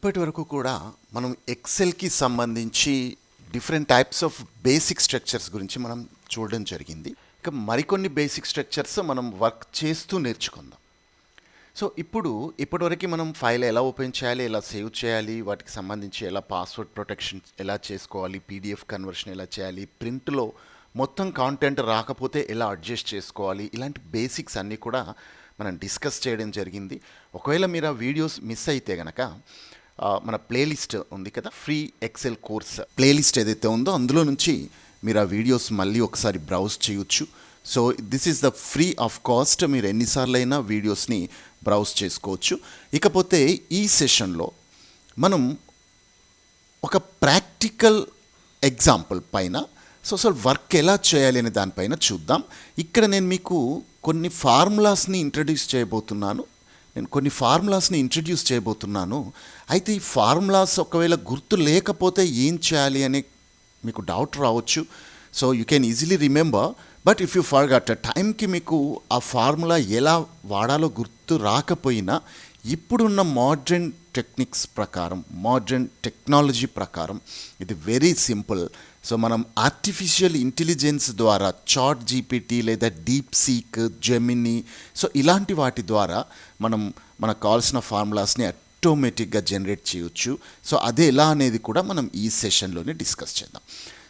ఇప్పటి వరకు కూడా మనం ఎక్సెల్కి సంబంధించి different types of basic structures గురించి మనం చూడడం జరిగింది. ఇక మరికొన్ని బేసిక్ స్ట్రక్చర్స్ మనం వర్క్ చేస్తూ నేర్చుకుందాం. సో ఇప్పటివరకు మనం ఫైల్ ఎలా ఓపెన్ చేయాలి, ఎలా సేవ్ చేయాలి, వాటికి సంబంధించి ఎలా పాస్వర్డ్ ప్రొటెక్షన్ ఎలా చేసుకోవాలి, పీడిఎఫ్ కన్వర్షన్ ఎలా చేయాలి, ప్రింట్లో మొత్తం కాంటెంట్ రాకపోతే ఎలా అడ్జస్ట్ చేసుకోవాలి, ఇలాంటి బేసిక్స్ అన్నీ కూడా మనం డిస్కస్ చేయడం జరిగింది. ఒకవేళ మీరు ఆ వీడియోస్ మిస్ అయితే కనుక మన ప్లేలిస్ట్ ఉంది కదా, ఫ్రీ ఎక్సెల్ కోర్స్ ప్లేలిస్ట్ ఏదైతే ఉందో అందులో నుంచి మీరు ఆ వీడియోస్ మళ్ళీ ఒకసారి బ్రౌజ్ చేయొచ్చు. So this is the free of cost. మీరు ఎన్నిసార్లు అయినా వీడియోస్ని బ్రౌజ్ చేసుకోవచ్చు. ఇకపోతే ఈ సెషన్లో మనం ఒక ప్రాక్టికల్ ఎగ్జాంపుల్ పైన అసలు వర్క్ ఎలా చేయాలి అనే దానిపైన చూద్దాం. ఇక్కడ నేను మీకు కొన్ని ఫార్ములాస్ని ఇంట్రడ్యూస్ చేయబోతున్నాను. అయితే ఈ ఫార్ములాస్ ఒకవేళ గుర్తు లేకపోతే ఏం చేయాలి అని మీకు డౌట్ రావచ్చు. So you can easily remember, but if you forgot టైంకి మీకు ఆ ఫార్ములా ఎలా వాడాలో గుర్తు రాకపోయినా ఇప్పుడున్న మోడ్రన్ టెక్నిక్స్ ప్రకారం, మోడ్రన్ టెక్నాలజీ ప్రకారం ఇది వెరీ సింపుల్. సో మనం ఆర్టిఫిషియల్ ఇంటెలిజెన్స్ ద్వారా చాట్ జీపీటీ లేదా డీప్ సీక్, జెమినీ, సో ఇలాంటి వాటి ద్వారా మనకు కావాల్సిన ఫార్ములాస్ని ఆటోమేటిక్గా జనరేట్ చేయొచ్చు. సో అదే ఎలా అనేది కూడా మనం ఈ సెషన్లోనే డిస్కస్ చేద్దాం.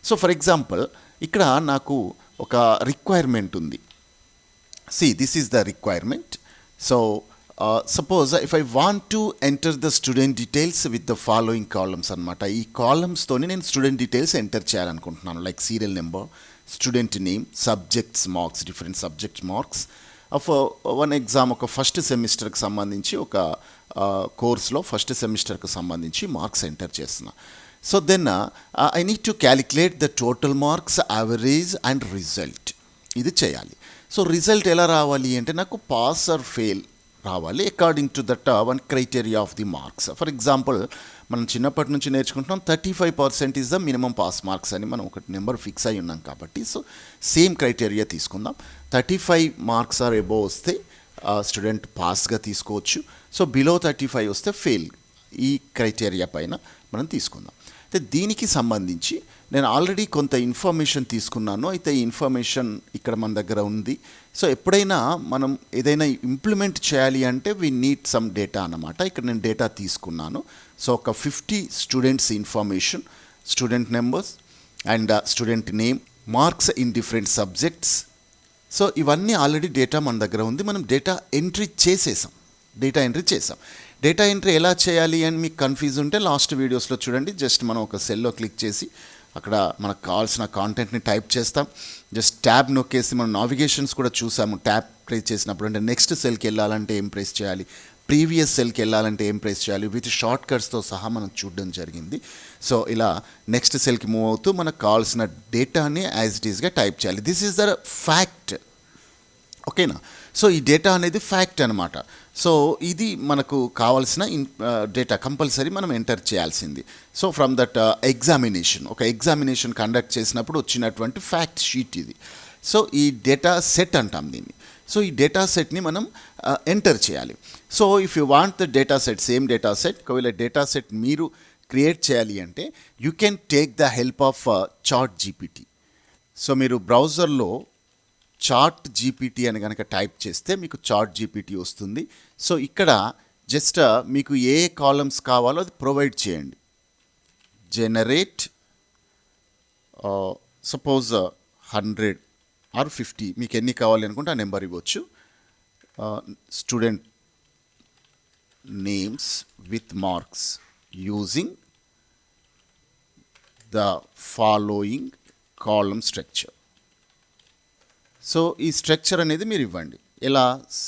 సో ఫర్ ఎగ్జాంపుల్ ఇక్కడ నాకు ఒక రిక్వైర్మెంట్ ఉంది. This is the requirement. So suppose if I want to enter the student details with the following columns అనమాట. ఈ కాలమ్స్తోని నేను స్టూడెంట్ డీటెయిల్స్ ఎంటర్ చేయాలనుకుంటున్నాను. Like serial number, student name, subjects marks, different subject marks of one exam. ఒక first సెమిస్టర్కి సంబంధించి ఒక కోర్స్లో ఫస్ట్ సెమిస్టర్కి సంబంధించి మార్క్స్ ఎంటర్ చేస్తున్నా. So then I need to calculate the total marks, average and result. ఇది చేయాలి. సో రిజల్ట్ ఎలా రావాలి అంటే నాకు పాస్ ఆర్ ఫెయిల్ రావాలి according to that one criteria of the marks. For example మనం చిన్నప్పటి నుంచి నేర్చుకుంటున్నాం 35% is the minimum pass marks అని మనం ఒక నెంబర్ ఫిక్స్ అయి ఉన్నాం కాబట్టి సో సేమ్ క్రైటీరియా తీసుకుందాం. 35 మార్క్స్ ఆర్ ఎబోవ్ వస్తే స్టూడెంట్ పాస్గా తీసుకోవచ్చు. సో బిలో 35 వస్తే ఫెయిల్. ఈ క్రైటీరియా పైన మనం తీసుకుందాం. అయితే దీనికి సంబంధించి నేను ఆల్రెడీ కొంత ఇన్ఫర్మేషన్ తీసుకున్నాను. అయితే ఈ ఇన్ఫర్మేషన్ ఇక్కడ మన దగ్గర ఉంది. సో ఎప్పుడైనా మనం ఏదైనా ఇంప్లిమెంట్ చేయాలి అంటే వీ నీడ్ సమ్ డేటా అన్నమాట. ఇక్కడ నేను డేటా తీసుకున్నాను. సో ఒక 50 students information, student numbers and student name, marks in different subjects. So ఇవన్నీ ఆల్రెడీ డేటా మన దగ్గర ఉంది. మనం డేటా ఎంట్రీ చేసాం. డేటా ఎంట్రీ ఎలా చేయాలి అని మీకు కన్ఫ్యూజ్ ఉంటే లాస్ట్ వీడియోస్లో చూడండి. జస్ట్ మనం ఒక సెల్లో క్లిక్ చేసి అక్కడ మనకు కావాల్సిన కాంటెంట్ని టైప్ చేస్తాం. జస్ట్ ట్యాబ్ నొక్కేసి మనం నావిగేషన్స్ కూడా చూసాము. ట్యాబ్ ప్రెస్ చేసినప్పుడు అంటే నెక్స్ట్ సెల్కి వెళ్ళాలంటే ఏం ప్రెస్ చేయాలి, ప్రీవియస్ సెల్కి వెళ్ళాలంటే ఏం ప్రెస్ చేయాలి, విత్ షార్ట్ కట్స్తో సహా మనం చూడడం జరిగింది. సో ఇలా నెక్స్ట్ సెల్కి మూవ్ అవుతూ మనకు కావాల్సిన డేటాని యాజ్ ఇట్ ఈస్గా టైప్ చేయాలి. This is the fact. ఓకేనా? సో ఈ డేటా అనేది ఫ్యాక్ట్ అనమాట. సో ఇది మనకు కావాల్సిన డేటా కంపల్సరీ మనం ఎంటర్ చేయాల్సింది. సో ఫ్రమ్ దట్ ఒక ఎగ్జామినేషన్ కండక్ట్ చేసినప్పుడు వచ్చినటువంటి ఫ్యాక్ట్ షీట్ ఇది. సో ఈ డేటా సెట్ అంటాం దీన్ని. సో ఈ డేటా సెట్ని మనం ఎంటర్ చేయాలి. So if you want the data set, same data set, ఒకవేళ డేటా సెట్ మీరు క్రియేట్ చేయాలి అంటే you can take the help of chat GPT. So మీరు బ్రౌజర్లో చాట్ జీపీటీ అని కనుక టైప్ చేస్తే మీకు చాట్ జీపీటీ వస్తుంది. సో ఇక్కడ జస్ట్ మీకు ఏ కాలమ్స్ కావాలో అది ప్రొవైడ్ చేయండి. జనరేట్ సపోజ్ 100 ఆర్ 50, మీకు ఎన్ని కావాలి అనుకుంటే ఆ నెంబర్ ఇవ్వచ్చు. Student names with marks using the following column structure. So ఈ స్ట్రక్చర్ అనేది మీరు ఇవ్వండి. ఎలా?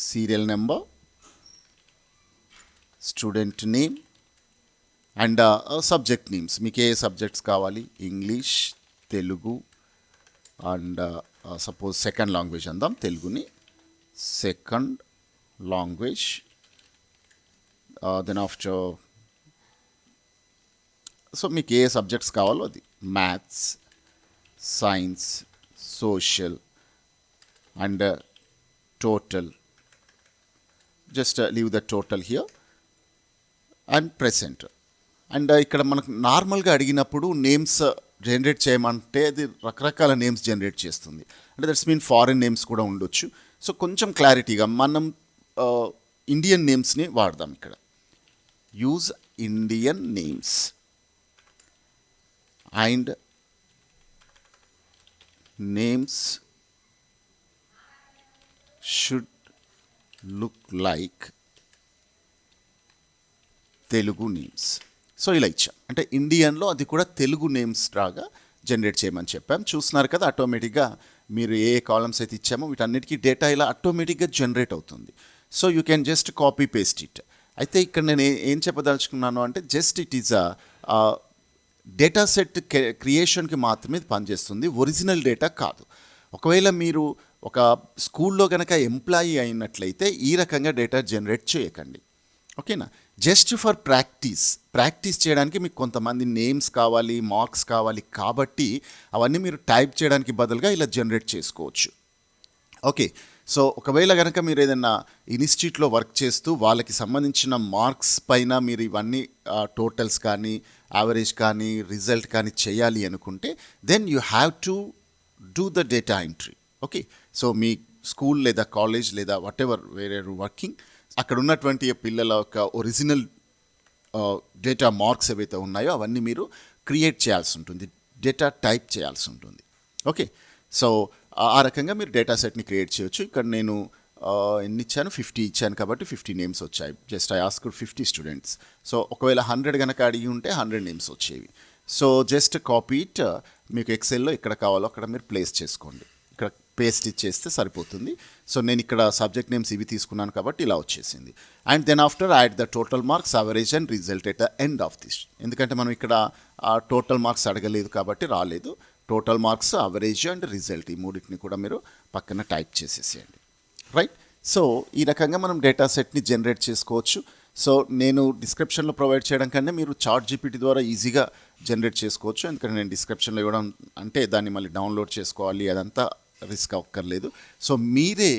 Serial number, student name and subject names. మీకు ఏ సబ్జెక్ట్స్ కావాలి? English, Telugu and suppose second language అందాం, తెలుగుని second language. Then after so మీకు ఏ సబ్జెక్ట్స్ కావాలో అది, maths, science, social and total. Just leave the total here and press enter. And ఇక్కడ మనకు నార్మల్గా అడిగినప్పుడు నేమ్స్ జనరేట్ చేయమంటే అది రకరకాల నేమ్స్ జనరేట్ చేస్తుంది. అంటే దట్స్ మీన్ ఫారిన్ నేమ్స్ కూడా ఉండొచ్చు. సో కొంచెం క్లారిటీగా మనం ఇండియన్ నేమ్స్ని వాడదాం ఇక్కడ. Use Indian names and names should look like Telugu names. So ఇలా ఇచ్చాం. అంటే ఇండియన్లో అది కూడా తెలుగు నేమ్స్ లాగా జనరేట్ చేయమని చెప్పాం. చూస్తున్నారు కదా, ఆటోమేటిక్గా మీరు ఏ కాలమ్స్ అయితే ఇచ్చామో వీటన్నిటికీ డేటా ఇలా ఆటోమేటిక్గా జనరేట్ అవుతుంది. So you can just copy paste it. అయితే ఇక్కడ నేను ఏం చెప్పదలుచుకున్నాను అంటే just it is data set క్రియేషన్కి మాత్రమే పనిచేస్తుంది, ఒరిజినల్ డేటా కాదు. ఒకవేళ మీరు ఒక స్కూల్లో కనుక ఎంప్లాయీ అయినట్లయితే ఈ రకంగా డేటా జనరేట్ చేయకండి. ఓకేనా? జస్ట్ ఫర్ ప్రాక్టీస్ చేయడానికి మీకు కొంతమంది నేమ్స్ కావాలి, మార్క్స్ కావాలి, కాబట్టి అవన్నీ మీరు టైప్ చేయడానికి బదులుగా ఇలా జనరేట్ చేసుకోవచ్చు. ఓకే, సో ఒకవేళ కనుక మీరు ఏదైనా ఇన్స్టిట్యూట్లో వర్క్ చేస్తూ వాళ్ళకి సంబంధించిన మార్క్స్ పైన మీరు ఇవన్నీ టోటల్స్ కానీ, యావరేజ్ కానీ, రిజల్ట్ కానీ చేయాలి అనుకుంటే then you have to do the data entry. Okay, so మీ స్కూల్ లేదా కాలేజ్ లేదా whatever where are working, అక్కడ ఉన్నటువంటి పిల్లల యొక్క ఒరిజినల్ డేటా మార్క్స్ ఏవైతే ఉన్నాయో అవన్నీ మీరు క్రియేట్ చేయాల్సి ఉంటుంది, డేటా టైప్ చేయాల్సి ఉంటుంది. ఓకే, సో ఆ రకంగా మీరు డేటా సెట్ని క్రియేట్ చేయొచ్చు. ఇక్కడ నేను ఎన్ని ఇచ్చాను, 50 ఇచ్చాను కాబట్టి 50 నేమ్స్ వచ్చాయి. Just I asked 50 students. So ఒకవేళ 100 కనుక అడిగి ఉంటే 100 నేమ్స్ వచ్చేవి. సో జస్ట్ కాపీ ఇట్, మీకు ఎక్సెల్లో ఎక్కడ కావాలో అక్కడ మీరు ప్లేస్ చేసుకోండి. ఇక్కడ పేస్ట్ ఇచ్చేస్తే సరిపోతుంది. సో నేను ఇక్కడ సబ్జెక్ట్ నేమ్స్ ఇవి తీసుకున్నాను కాబట్టి ఇలా వచ్చేసింది. And then after add the total marks, average and result at the end of this. ఎందుకంటే మనం ఇక్కడ టోటల్ మార్క్స్ అడగలేదు కాబట్టి రాలేదు. Total marks, average and result ఈ మూడింటిని కూడా మీరు పక్కన టైప్ చేసేసేయండి. రైట్? సో ఈ రకంగా మనం డేటా సెట్ని జనరేట్ చేసుకోవచ్చు. సో నేను డిస్క్రిప్షన్లో ప్రొవైడ్ చేయడం కన్నా మీరు చాట్ జీపీటీ ద్వారా ఈజీగా జనరేట్ చేసుకోవచ్చు. ఎందుకంటే నేను డిస్క్రిప్షన్లో ఇవ్వడం అంటే దాన్ని మళ్ళీ డౌన్లోడ్ చేసుకోవాలి, అదంతా రిస్క్ అక్కర్లేదు. సో మీరే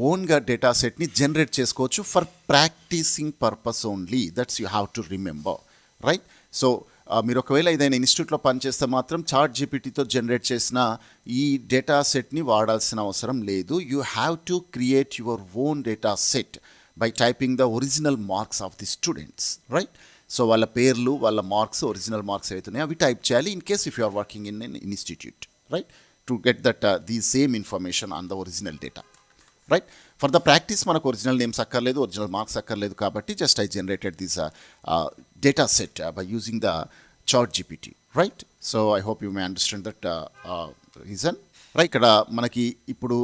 ఓన్గా డేటా సెట్ని జనరేట్ చేసుకోవచ్చు for practising purpose only. That's you have to remember. Right? So మీరు ఒకవేళ ఏదైనా ఇన్స్టిట్యూట్లో పనిచేస్తే మాత్రం చాట్ జీపీటీతో జనరేట్ చేసిన ఈ డేటా సెట్ని వాడాల్సిన అవసరం లేదు. You have to create your own data set by typing the original marks of the students. Right? So వాళ్ళ పేర్లు, వాళ్ళ మార్క్స్, ఒరిజినల్ మార్క్స్ ఏవైతున్నాయో అవి టైప్ చేయాలి in case if you are working in an institute. Right? To get that the same information on the original data. Right? For the practice మనకు original names అక్కర్లేదు, original marks అక్కర్లేదు కాబట్టి just I generated this data set by using the chat GPT. Right? So I hope you may understand that reason. Right? ఇక్కడ మనకి ఇప్పుడు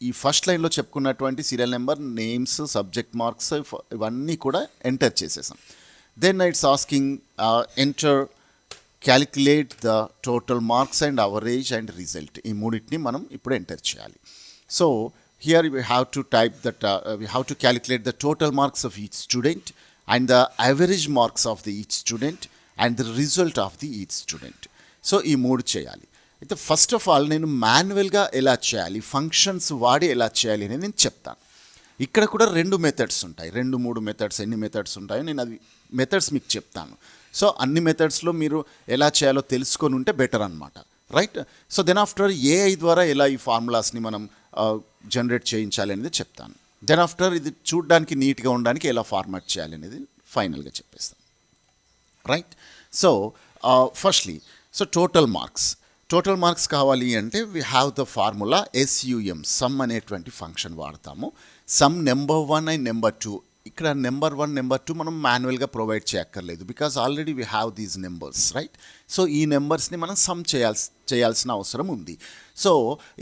ఈ first లైన్లో చెప్పుకున్నటువంటి serial number, names, subject marks ఇవన్నీ కూడా ఎంటర్ చేసేసాం. Then it's asking enter calculate the total marks and average and result. ఈ మూడింటిని మనం ఇప్పుడు ఎంటర్ చేయాలి. So here we have to type that we have to calculate the total marks of each student and the average marks of the each student and the result of the each student. So ఈ మూడు చేయాలి. అయితే first of all నేను మాన్యువల్గా ఎలా చేయాలి, functions వాడి ఎలా చేయాలి అనేది నేను చెప్తాను. ఇక్కడ కూడా 2 మెథడ్స్ ఉంటాయి, 2-3 మెథడ్స్, ఎన్ని మెథడ్స్ ఉంటాయో నేను అది మెథడ్స్ మీకు చెప్తాను. సో అన్ని మెథడ్స్లో మీరు ఎలా చేయాలో తెలుసుకొని ఉంటే బెటర్ అనమాట. Right? So then after AI ద్వారా ఎలా ఈ ఫార్ములాస్ని మనం జనరేట్ చేయించాలి అనేది చెప్తాను. దెన్ ఆఫ్టర్ ఇది చూడడానికి నీట్గా ఉండడానికి ఎలా ఫార్మాట్ చేయాలి అనేది ఫైనల్గా చెప్పేస్తాను. Right? So firstly so total marks కావాలి అంటే we have the formula SUM, some అనేటువంటి ఫంక్షన్ వాడతాము. Some number 1 and number 2. ఇక్కడ నెంబర్ 1, నెంబర్ 2 మనం మాన్యువల్గా ప్రొవైడ్ చేయక్కర్లేదు because already we have these numbers. Right? So ఈ నెంబర్స్ని మనం సమ్ చేయాల్సిన అవసరం ఉంది. సో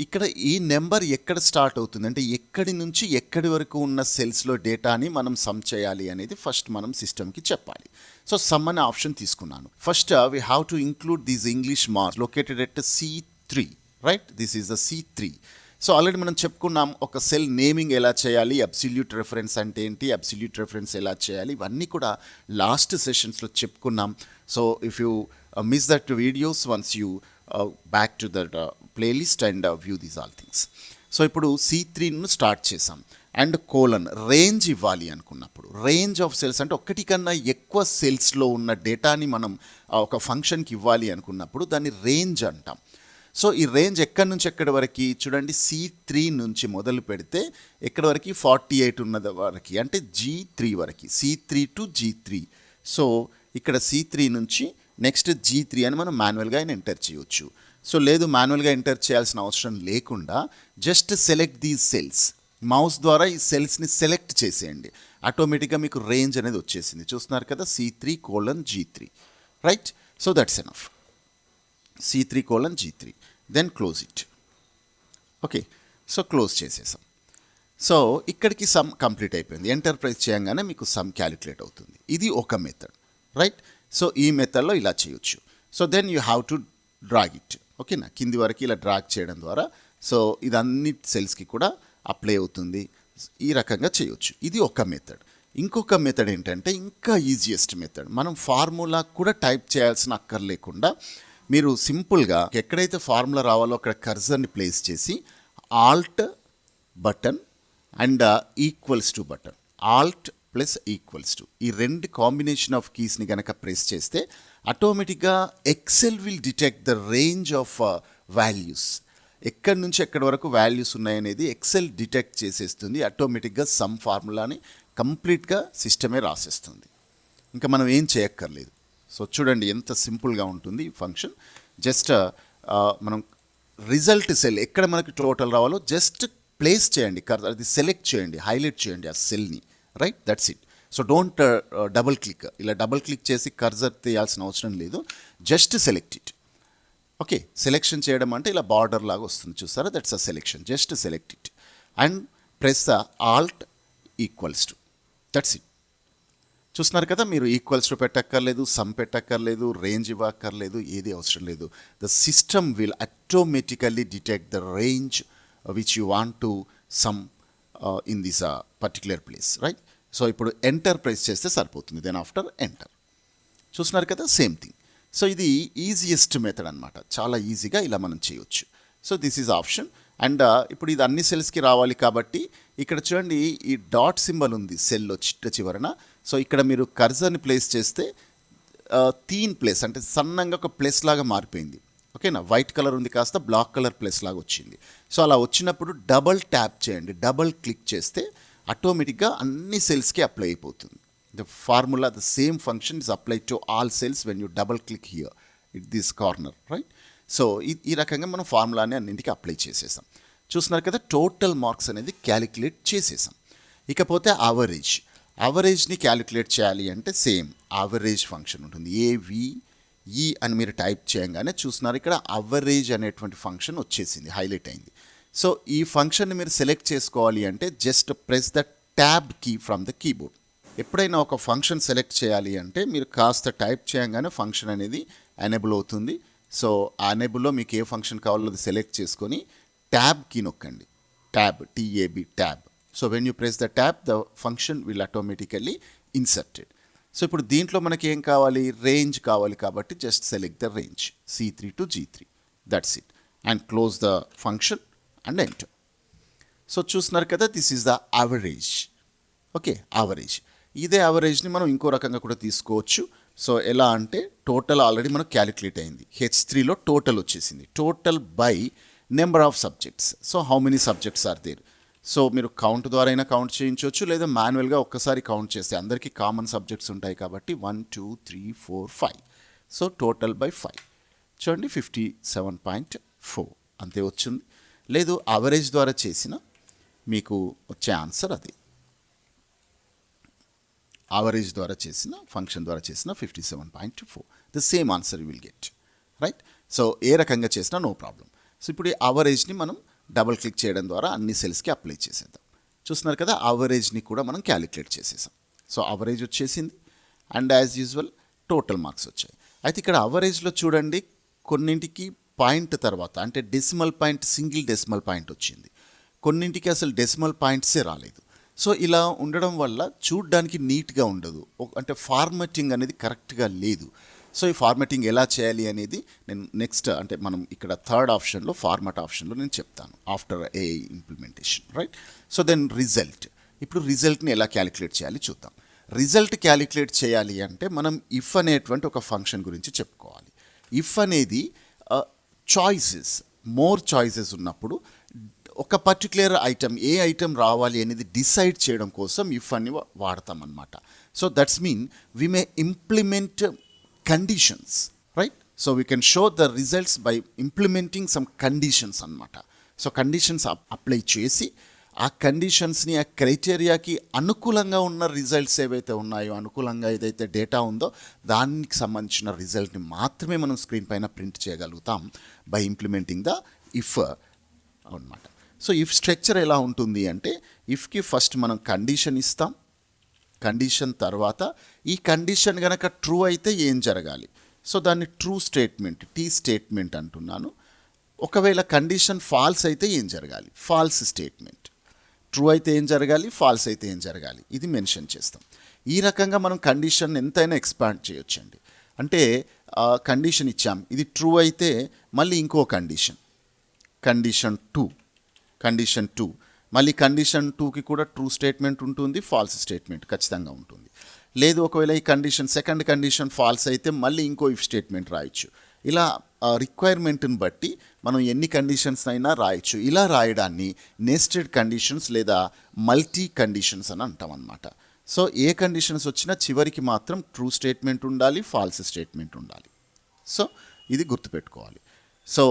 ఇక్కడ ఈ నెంబర్ ఎక్కడ స్టార్ట్ అవుతుంది అంటే ఎక్కడి నుంచి ఎక్కడి వరకు ఉన్న సెల్స్లో డేటాని మనం సమ్ చేయాలి అనేది ఫస్ట్ మనం సిస్టమ్కి చెప్పాలి. సో సమ్ అనే ఆప్షన్ తీసుకున్నాను. First we have to include these English marks located at C3. Right? This is the C3. So already మనం చెప్పుకున్నాం ఒక సెల్ నేమింగ్ ఎలా చేయాలి, అబ్సల్యూట్ రెఫరెన్స్ అంటే ఏంటి, అబ్సల్యూట్ రెఫరెన్స్ ఎలా చేయాలి, ఇవన్నీ కూడా లాస్ట్ సెషన్స్లో చెప్పుకున్నాం. So if you miss that videos once you back to that playlist and view these all things. So ఇప్పుడు C3ను స్టార్ట్ చేసాం. అండ్ కోలన్ రేంజ్ ఇవ్వాలి అనుకున్నప్పుడు, రేంజ్ ఆఫ్ సెల్స్ అంటే ఒకటి కన్నా ఎక్కువ సెల్స్లో ఉన్న డేటాని మనం ఒక ఫంక్షన్కి ఇవ్వాలి అనుకున్నప్పుడు దాన్ని రేంజ్ అంటాం. సో ఈ రేంజ్ ఎక్కడి నుంచి ఎక్కడి వరకు చూడండి, C3 నుంచి మొదలు పెడితే ఎక్కడి వరకు 48 ఉన్నది వరకు, అంటే G3 వరకు, C3 టు G3. సో ఇక్కడ C3 నుంచి నెక్స్ట్ G3 అని మనం మాన్యువల్గా ఎంటర్ చేయొచ్చు. సో లేదు, మాన్యువల్గా ఎంటర్ చేయాల్సిన అవసరం లేకుండా just select these cells, mouse ద్వారా ఈ సెల్స్ని సెలెక్ట్ చేసేయండి, ఆటోమేటిక్గా మీకు రేంజ్ అనేది వచ్చేసింది. చూస్తున్నారు కదా, C3:G3, right. So that's enough. C3:G3, then close it. Okay, so close చేసేసాం. సో ఇక్కడికి సమ్ కంప్లీట్ అయిపోయింది. ఎంటర్ ప్రెస్ చేయగానే మీకు సమ్ క్యాలిక్యులేట్ అవుతుంది. ఇది ఒక మెథడ్, రైట్. సో ఈ మెథడ్లో ఇలా చేయొచ్చు. So then you have to drag it. ఓకేనా, కింది వరకు ఇలా డ్రాగ్ చేయడం ద్వారా సో ఇది అన్ని సెల్స్కి కూడా అప్లై అవుతుంది. ఈ రకంగా చేయొచ్చు. ఇది ఒక మెథడ్. ఇంకొక మెథడ్ ఏంటంటే ఇంకా ఈజియెస్ట్ మెథడ్, మనం ఫార్ములా కూడా టైప్ చేయాల్సిన అక్కర్ లేకుండా మీరు సింపుల్గా ఎక్కడైతే ఫార్ములా రావాలో అక్కడ కర్సర్ని ప్లేస్ చేసి alt button and equals to button, alt plus equals to, ఈ రెండు కాంబినేషన్ ఆఫ్ కీస్ని కనుక ప్రెస్ చేస్తే ఆటోమేటిక్గా Excel will detect the range of values. ఎక్కడి నుంచి ఎక్కడి వరకు వాల్యూస్ ఉన్నాయనేది ఎక్సెల్ డిటెక్ట్ చేసేస్తుంది. ఆటోమేటిక్గా సమ్ ఫార్ములాని కంప్లీట్గా సిస్టమే రాసేస్తుంది. ఇంకా మనం ఏం చేయక్కర్లేదు. సో చూడండి ఎంత సింపుల్గా ఉంటుంది ఈ ఫంక్షన్. జస్ట్ మనం రిజల్ట్ సెల్ ఎక్కడ మనకి టోటల్ రావాలో జస్ట్ ప్లేస్ చేయండి, అది సెలెక్ట్ చేయండి, హైలైట్ చేయండి ఆ సెల్ని, right. That's it. So don't double click, ఇలా డబుల్ క్లిక్ చేసి కర్సర్ తీయాల్సిన అవసరం లేదు. Just select it. Okay, selection చేయడం అంటే ఇలా బార్డర్ లాగా వస్తుంది, చూస్తారా, that's a selection. Just select it and press the alt equals to, that's it. చూస్తున్నారు కదా, మీరు ఈక్వల్స్ టు పెట్టక్కర్లేదు, సమ్ పెట్టక్కర్లేదు, రేంజ్ ఇవ్వక్కర్లేదు, ఏది అవసరం లేదు. The system will automatically detect the range which you want to some in this particular place, right. So ఇప్పుడు ఎంటర్ ప్రెస్ చేస్తే సరిపోతుంది. Then after enter. చూస్తున్నారు కదా, సేమ్ థింగ్. సో ఇది ఈజియెస్ట్ మెథడ్ అనమాట. చాలా ఈజీగా ఇలా మనం చేయొచ్చు. So this is option. And ఇప్పుడు ఇది అన్ని సెల్స్కి రావాలి కాబట్టి ఇక్కడ చూడండి ఈ డాట్ సింబల్ ఉంది సెల్లో చిట్ట చివరన. సో ఇక్కడ మీరు కర్సర్ని ప్లేస్ చేస్తే తీన్ ప్లేస్ అంటే సన్నంగా ఒక ప్లస్ లాగా మారిపోయింది. ఓకేనా, వైట్ కలర్ ఉంది కాస్త బ్లాక్ కలర్ ప్లస్ లాగా వచ్చింది. సో అలా వచ్చినప్పుడు డబల్ ట్యాప్ చేయండి, డబల్ క్లిక్ చేస్తే ఆటోమేటిక్గా అన్ని సెల్స్కి అప్లై అయిపోతుంది. The formula, the same function is applied to all cells when you double click here at this corner, right. So ఈ రకంగా మనం ఫార్ములాని అన్నింటికి అప్లై చేసేసాం. చూస్తున్నారు కదా, టోటల్ మార్క్స్ అనేది క్యాలిక్యులేట్ చేసేసాం. ఇకపోతే అవరేజ్ని క్యాలిక్యులేట్ చేయాలి అంటే సేమ్ అవరేజ్ ఫంక్షన్ ఉంటుంది. AVE అని మీరు టైప్ చేయగానే చూస్తున్నారు ఇక్కడ అవరేజ్ అనేటువంటి ఫంక్షన్ వచ్చేసింది, హైలైట్ అయింది. సో ఈ ఫంక్షన్ని మీరు సెలెక్ట్ చేసుకోవాలి అంటే just press the tab key from the keyboard. ఎప్పుడైనా ఒక ఫంక్షన్ సెలెక్ట్ చేయాలి అంటే మీరు కాస్త టైప్ చేయగానే ఫంక్షన్ అనేది ఎనేబుల్ అవుతుంది. సో ఆ ఎనేబుల్లో మీకు ఏ ఫంక్షన్ కావాలో అది సెలెక్ట్ చేసుకొని ట్యాబ్ కీ నొక్కండి, TAB tab. So when you press the tab the function will automatically inserted. So ఇప్పుడు దీంట్లో మనకి ఏం కావాలి, రేంజ్ కావాలి కాబట్టి just select the range C3:G3, that's it. And close the function and enter. So చూస్తున్నారు కదా, this is the average. Okay, average. ఇదే అవరేజ్ని మనం ఇంకో రకంగా కూడా తీసుకోవచ్చు. సో ఎలా అంటే టోటల్ ఆల్రెడీ మనకు క్యాలిక్యులేట్ అయింది, H3లో టోటల్ వచ్చేసింది, total by number of subjects. So how many subjects are there. So మీరు కౌంట్ ద్వారా అయినా కౌంట్ చేయించవచ్చు, లేదా మాన్యువల్గా ఒక్కసారి కౌంట్ చేస్తే అందరికీ కామన్ సబ్జెక్ట్స్ ఉంటాయి కాబట్టి 1 2 3 4 5. సో టోటల్ బై 5 చూడండి 57.4 అంతే వచ్చింది. లేదు అవరేజ్ ద్వారా చేసిన మీకు వచ్చే ఆన్సర్ అది. అవరేజ్ ద్వారా చేసిన ఫంక్షన్ ద్వారా చేసిన 57.4, the same answer you will get, right. So ఏ రకంగా చేసినా నో ప్రాబ్లం. సో ఇప్పుడు ఈ అవరేజ్ని మనం డబల్ క్లిక్ చేయడం ద్వారా అన్ని సెల్స్కి అప్లై చేసేద్దాం. చూస్తున్నారు కదా, అవరేజ్ని కూడా మనం క్యాలిక్యులేట్ చేసేసాం. సో అవరేజ్ వచ్చేసింది and as usual total marks వచ్చాయి. అయితే ఇక్కడ అవరేజ్లో చూడండి కొన్నింటికి పాయింట్ తర్వాత అంటే decimal point, single decimal point వచ్చింది, కొన్నింటికి అసలు డెసిమల్ పాయింట్సే రాలేదు. సో ఇలా ఉండడం వల్ల చూడ్డానికి నీట్గా ఉండదు, అంటే ఫార్మాటింగ్ అనేది కరెక్ట్గా లేదు. సో ఈ ఫార్మాటింగ్ ఎలా చేయాలి అనేది నేను నెక్స్ట్ అంటే మనం ఇక్కడ థర్డ్ ఆప్షన్లో ఫార్మాట్ ఆప్షన్లో నేను చెప్తాను after a implementation, right? So then result. ఇప్పుడు రిజల్ట్ని ఎలా క్యాలిక్యులేట్ చేయాలి చూద్దాం. రిజల్ట్ క్యాలిక్యులేట్ చేయాలి అంటే మనం ఇఫ్ అనేటువంటి ఒక ఫంక్షన్ గురించి చెప్పుకోవాలి. ఇఫ్ అనేది చాయిసెస్, మోర్ చాయిసెస్ ఉన్నప్పుడు ఒక పర్టికులర్ ఐటమ్ ఏ ఐటమ్ రావాలి అనేది డిసైడ్ చేయడం కోసం ఇఫ్ అని వాడతాం అన్నమాట. So that's mean we may implement conditions, right? So we can show the results by implementing some conditions అన్నమాట. సో కండిషన్స్ అప్లై చేసి ఆ కండిషన్స్ని ఆ క్రైటీరియాకి అనుకూలంగా ఉన్న రిజల్ట్స్ ఏవైతే ఉన్నాయో, అనుకూలంగా ఏదైతే డేటా ఉందో దానికి సంబంధించిన రిజల్ట్ని మాత్రమే మనం స్క్రీన్ పైన ప్రింట్ చేయగలుగుతాం బై ఇంప్లిమెంటింగ్ ద ఇఫ్ అన్నమాట. సో ఇఫ్ స్ట్రక్చర్ ఎలా ఉంటుంది అంటే ఇఫ్కి ఫస్ట్ మనం కండిషన్ ఇస్తాం. కండిషన్ తర్వాత ఈ కండిషన్ కనుక ట్రూ అయితే ఏం జరగాలి, సో దాన్ని ట్రూ స్టేట్మెంట్, టీ స్టేట్మెంట్ అంటున్నాను. ఒకవేళ కండిషన్ ఫాల్స్ అయితే ఏం జరగాలి, ఫాల్స్ స్టేట్మెంట్. ట్రూ అయితే ఏం జరగాలి, ఫాల్స్ అయితే ఏం జరగాలి, ఇది మెన్షన్ చేస్తాం. ఈ రకంగా మనం కండిషన్ ఎంతైనా ఎక్స్పాండ్ చేయొచ్చండి. అంటే కండిషన్ ఇచ్చాం, ఇది ట్రూ అయితే మళ్ళీ ఇంకో కండిషన్, కండిషన్ టూ మళ్ళీ కండిషన్ 2కి కూడా ట్రూ స్టేట్మెంట్ ఉంటుంది, ఫాల్స్ స్టేట్మెంట్ ఖచ్చితంగా ఉంటుంది. లేదు ఒకవేళ ఈ కండిషన్ సెకండ్ కండిషన్ ఫాల్స్ అయితే మళ్ళీ ఇంకో ఇఫ్ స్టేట్మెంట్ రాయొచ్చు. ఇలా రిక్వైర్మెంట్ని బట్టి మనం ఎన్ని కండిషన్స్ అయినా రాయొచ్చు. ఇలా రాయడాన్ని నెస్టెడ్ కండిషన్స్ లేదా మల్టీ కండిషన్స్ అని అంటాం అన్నమాట. సో ఏ కండిషన్స్ వచ్చినా చివరికి మాత్రం ట్రూ స్టేట్మెంట్ ఉండాలి, ఫాల్స్ స్టేట్మెంట్ ఉండాలి. సో ఇది గుర్తుపెట్టుకోవాలి. సో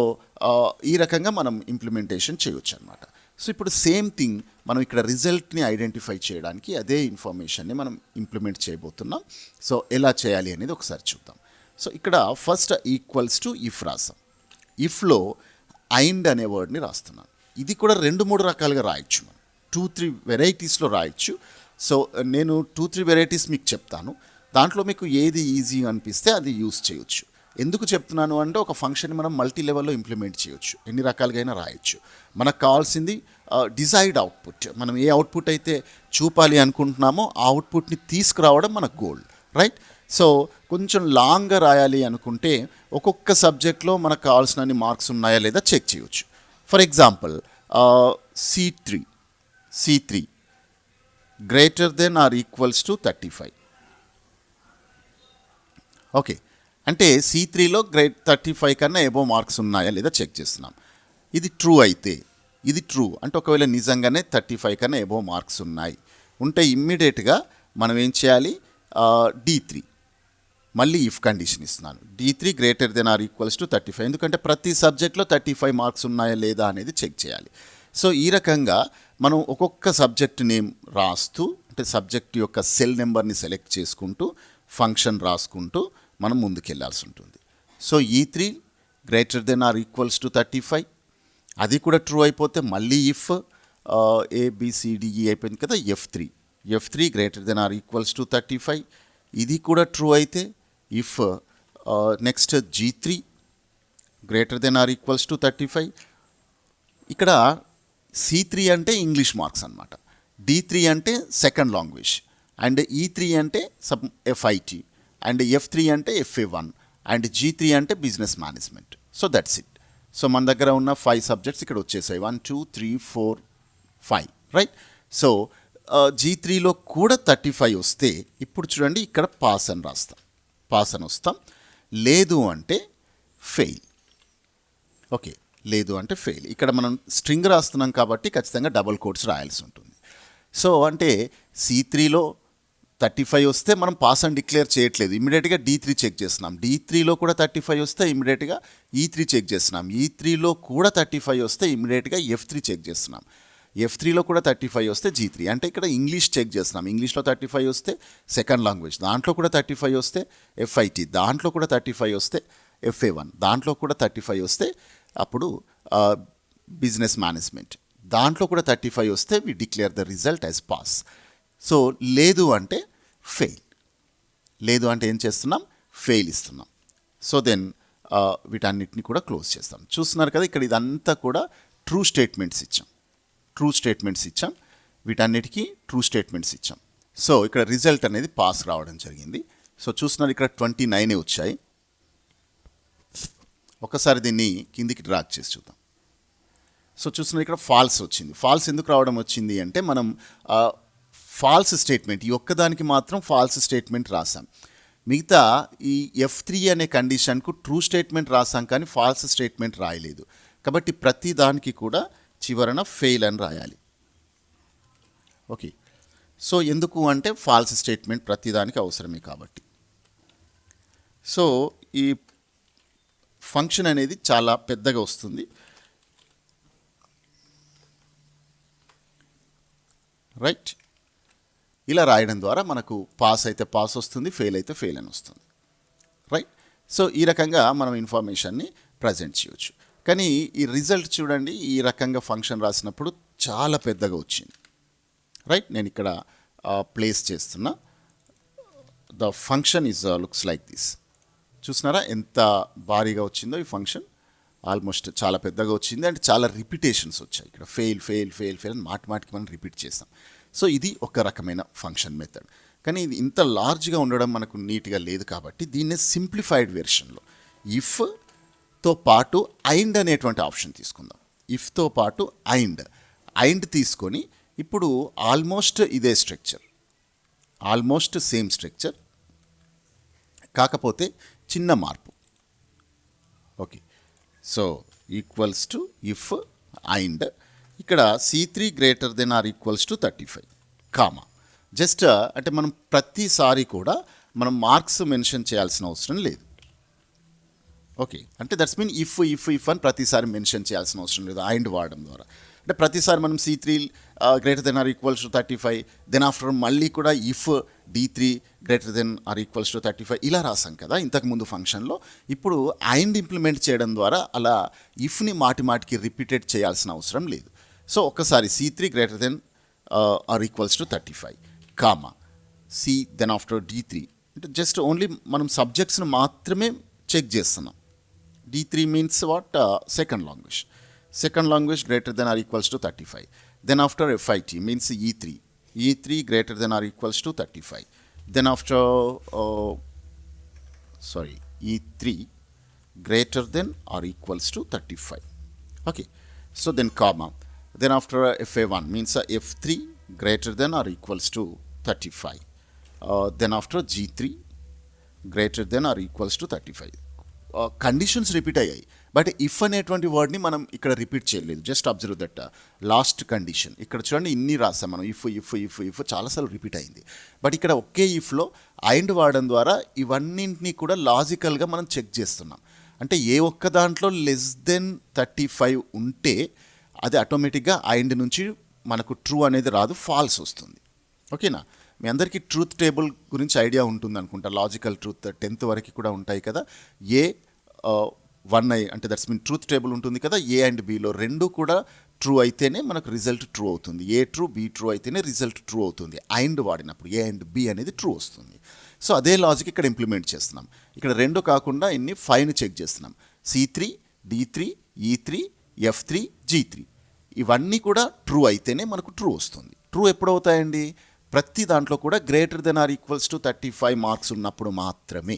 ఈ రకంగా మనం ఇంప్లిమెంటేషన్ చేయొచ్చు అనమాట. సో ఇప్పుడు సేమ్ థింగ్ మనం ఇక్కడ రిజల్ట్ని ఐడెంటిఫై చేయడానికి అదే ఇన్ఫర్మేషన్ని మనం ఇంప్లిమెంట్ చేయబోతున్నాం. సో ఎలా చేయాలి అనేది ఒకసారి చూద్దాం. సో ఇక్కడ ఫస్ట్ ఈక్వల్స్ టు ఇఫ్ రాసాం. ఇఫ్లో ఐండ్ అనే వర్డ్ని రాస్తున్నాను. ఇది కూడా 2-3 రకాలుగా రాయొచ్చు, మనం 2-3 వెరైటీస్లో రాయొచ్చు. సో నేను 2-3 వెరైటీస్ మీకు చెప్తాను. దాంట్లో మీకు ఏది ఈజీ అనిపిస్తే అది యూస్ చేయొచ్చు. ఎందుకు చెప్తున్నాను అంటే ఒక ఫంక్షన్ మనం మల్టీ లెవెల్లో ఇంప్లిమెంట్ చేయొచ్చు, ఎన్ని రకాలుగా రాయొచ్చు. మనకు కావాల్సింది డిజైర్డ్ అవుట్పుట్. మనం ఏ అవుట్పుట్ అయితే చూపాలి అనుకుంటున్నామో ఆ అవుట్పుట్ని తీసుకురావడం మన గోల్, రైట్? సో కొంచెం లాంగ్గా రాయాలి అనుకుంటే ఒక్కొక్క సబ్జెక్ట్లో మనకు కావాల్సినన్ని మార్క్స్ ఉన్నాయా లేదా చెక్ చేయొచ్చు. For example C3 greater than or equals to 35. Okay, అంటే C3లో 35 కన్నా ఎబో మార్క్స్ ఉన్నాయా లేదా చెక్ చేస్తున్నాం. ఇది ట్రూ అయితే, ఇది ట్రూ అంటే ఒకవేళ నిజంగానే 35 కన్నా ఎబో మార్క్స్ ఉన్నాయి ఉంటే ఇమ్మీడియట్గా మనం ఏం చేయాలి, D3 మళ్ళీ ఇఫ్ కండిషన్ ఇస్తున్నాను. D3 greater than or equals to 35, ఎందుకంటే ప్రతి సబ్జెక్ట్లో 35 మార్క్స్ ఉన్నాయా లేదా అనేది చెక్ చేయాలి. సో ఈ రకంగా మనం ఒక్కొక్క సబ్జెక్ట్ నేమ్ రాస్తూ, అంటే సబ్జెక్ట్ యొక్క సెల్ నెంబర్ని సెలెక్ట్ చేసుకుంటూ ఫంక్షన్ రాసుకుంటూ మనం ముందుకెళ్లాల్సి ఉంటుంది. So E3 greater than or equals to 35, అది కూడా ట్రూ అయిపోతే మళ్ళీ ఇఫ్ ABCDE అయిపోయింది కదా, F3 greater than or equals to 35, ఇది కూడా ట్రూ అయితే if next G3 greater than or equals to 35. ఇక్కడ C3 అంటే ఇంగ్లీష్ మార్క్స్ అనమాట, D3 అంటే సెకండ్ లాంగ్వేజ్, అండ్ E3 అంటే సబ్ FIT, అండ్ F3 అంటే FA1, అండ్ G3 అంటే business management. So that's it. So మన దగ్గర ఉన్న 5 సబ్జెక్ట్స్ ఇక్కడ వచ్చేసాయి, 1 2 3 4 5, రైట్? సో G3లో కూడా 35 వస్తే ఇప్పుడు చూడండి ఇక్కడ పాస్ అని రాస్తాం, పాస్ అని వస్తాం. లేదు అంటే ఫెయిల్. ఓకే, లేదు అంటే ఫెయిల్. ఇక్కడ మనం స్ట్రింగ్ రాస్తున్నాం కాబట్టి ఖచ్చితంగా డబుల్ కోట్స్ రాయాల్సి ఉంటుంది. సో అంటే C3లో 35 వస్తే మనం పాస్ అని డిక్లేర్ చేయట్లేదు, ఇమీడియట్గా D3 చెక్ చేస్తున్నాం. D3లో కూడా 35 వస్తే ఇమీడియట్గా E3 చెక్ చేస్తున్నాం. E3లో కూడా 35 వస్తే ఇమీడియట్గా F3 చెక్ చేస్తున్నాం. F3లో కూడా 35 వస్తే G3, అంటే ఇక్కడ ఇంగ్లీష్ చెక్ చేస్తున్నాం. ఇంగ్లీష్లో 35 వస్తే సెకండ్ లాంగ్వేజ్, దాంట్లో కూడా 35 వస్తే FIT, దాంట్లో కూడా 35 వస్తే FA1, దాంట్లో కూడా 35 వస్తే అప్పుడు బిజినెస్ మేనేజ్మెంట్, దాంట్లో కూడా 35 వస్తే we declare the result as pass. So లేదు అంటే ఫెయిల్. లేదు అంటే ఏం చేస్తున్నాం, ఫెయిల్ ఇస్తున్నాం. సో దెన్ వీటన్నిటిని కూడా క్లోజ్ చేస్తాం. చూస్తున్నారు కదా ఇక్కడ ఇదంతా కూడా ట్రూ స్టేట్మెంట్స్ ఇచ్చాం, వీటన్నిటికీ ట్రూ స్టేట్మెంట్స్ ఇచ్చాం. సో ఇక్కడ రిజల్ట్ అనేది పాస్ రావడం జరిగింది. సో చూస్తున్నారు ఇక్కడ 29 వచ్చాయి, ఒకసారి దీన్ని కిందికి డ్రాగ్ చేసి చూద్దాం. సో చూస్తున్నారు ఇక్కడ ఫాల్స్ వచ్చింది. ఫాల్స్ ఎందుకు రావడం వచ్చింది అంటే మనం ఫాల్స్ స్టేట్మెంట్ ఈ ఒక్కదానికి మాత్రం ఫాల్స్ స్టేట్మెంట్ రాసాం. మిగతా ఈ F3 అనే కండిషన్కు ట్రూ స్టేట్మెంట్ రాసాం కానీ ఫాల్స్ స్టేట్మెంట్ రాయలేదు. కాబట్టి ప్రతి దానికి కూడా చివరన ఫెయిల్ అని రాయాలి. ఓకే, సో ఎందుకు అంటే ఫాల్స్ స్టేట్మెంట్ ప్రతిదానికి అవసరమే కాబట్టి. సో ఈ ఫంక్షన్ అనేది చాలా పెద్దగా వస్తుంది. రైట్, ఇలా రాయడం ద్వారా మనకు పాస్ అయితే పాస్ వస్తుంది, ఫెయిల్ అయితే ఫెయిల్ అని వస్తుంది. రైట్, సో ఈ రకంగా మనం ఇన్ఫర్మేషన్ని ప్రజెంట్ చేయవచ్చు. కానీ ఈ రిజల్ట్ చూడండి, ఈ రకంగా ఫంక్షన్ రాసినప్పుడు చాలా పెద్దగా వచ్చింది. రైట్, నేను ఇక్కడ ప్లేస్ చేస్తున్నా. The function is looks like this. చూసినారా ఎంత భారీగా వచ్చిందో ఈ ఫంక్షన్. ఆల్మోస్ట్ చాలా పెద్దగా వచ్చింది అండ్ చాలా రిపిటేషన్స్ వచ్చాయి. ఇక్కడ ఫెయిల్ ఫెయిల్ ఫెయిల్ ఫెయిల్ అని మాటిమాటికి మనం రిపీట్ చేస్తాం. సో ఇది ఒక రకమైన ఫంక్షన్ మెథడ్. కానీ ఇది ఇంత లార్జ్గా ఉండడం మనకు నీట్గా లేదు కాబట్టి దీన్నే సింప్లిఫైడ్ వెర్షన్లో ఇఫ్తో పాటు ఐండ్ అనేటువంటి ఆప్షన్ తీసుకుందాం. ఇఫ్తో పాటు ఐండ్ తీసుకొని ఇప్పుడు ఆల్మోస్ట్ ఇదే స్ట్రక్చర్, ఆల్మోస్ట్ సేమ్ స్ట్రక్చర్, కాకపోతే చిన్న మార్పు. Okay, so equals to if and ఇక్కడ C3 greater than or equals to 35 comma. Just అంటే మనం ప్రతిసారి కూడా మనం మార్క్స్ మెన్షన్ చేయాల్సిన అవసరం లేదు. ఓకే, అంటే దట్స్ మీన్ ఇఫ్ అని ప్రతిసారి మెన్షన్ చేయాల్సిన అవసరం లేదు ఐండ్ వాడడం ద్వారా. అంటే ప్రతిసారి మనం C3 greater than or equals to 35, then after మళ్ళీ కూడా if D3 greater than or equals to 35 ఇలా రాసాం కదా ఇంతకుముందు ఫంక్షన్లో. ఇప్పుడు ఐండ్ ఇంప్లిమెంట్ చేయడం ద్వారా అలా ఇఫ్ని మాటిమాటికి రిపీటెడ్ చేయాల్సిన అవసరం లేదు. సో ఒక్కసారి C3 greater than or equals to 35 comma C then after D3 అంటే జస్ట్ ఓన్లీ మనం సబ్జెక్ట్స్ని మాత్రమే చెక్ చేస్తున్నాం. D3 means what? Second language greater than or equals to 35. Then after FIT means E3 greater than or equals to 35. Then after E3 greater than or equals to 35. Okay, so then comma. Then after FA1 means F3 greater than or equals to 35. Then after G3 greater than or equals to 35. Conditions repeat అయ్యాయి, but if అనేటువంటి వర్డ్ని మనం ఇక్కడ repeat చేయలేదు. Just observe that last condition. ఇక్కడ చూడండి ఇన్ని రాసాం మనం, ఇఫ్ చాలాసార్లు రిపీట్ అయింది. బట్ ఇక్కడ ఒకే ఇఫ్లో ఐండ్ వాడడం ద్వారా ఇవన్నింటినీ కూడా లాజికల్గా మనం చెక్ చేస్తున్నాం. అంటే ఏ ఒక్క దాంట్లో లెస్ దెన్ 35 ఉంటే అది ఆటోమేటిక్గా ఐండ్ నుంచి మనకు ట్రూ అనేది రాదు, ఫాల్స్ వస్తుంది. ఓకేనా, మీ అందరికీ ట్రూత్ టేబుల్ గురించి ఐడియా ఉంటుంది అనుకుంటా. లాజికల్ ట్రూత్ 10th వరకు కూడా ఉంటాయి కదా. A1I అంటే దట్స్ మీన్ ట్రూత్ టేబుల్ ఉంటుంది కదా. A అండ్ Bలో రెండు కూడా ట్రూ అయితేనే మనకు రిజల్ట్ ట్రూ అవుతుంది. A ట్రూ B ట్రూ అయితేనే రిజల్ట్ ట్రూ అవుతుంది. ఐండ్ వాడినప్పుడు A అండ్ B అనేది ట్రూ వస్తుంది. సో అదే లాజిక్ ఇక్కడ ఇంప్లిమెంట్ చేస్తున్నాం. ఇక్కడ రెండు కాకుండా ఇన్ని 5ని చెక్ చేస్తున్నాం. C3 D3 E3 F3 G3 ఇవన్నీ కూడా ట్రూ అయితేనే మనకు ట్రూ వస్తుంది. ట్రూ ఎప్పుడు అవుతాయండి? ప్రతి దాంట్లో కూడా greater than or equals to 35 marks ఉన్నప్పుడు మాత్రమే.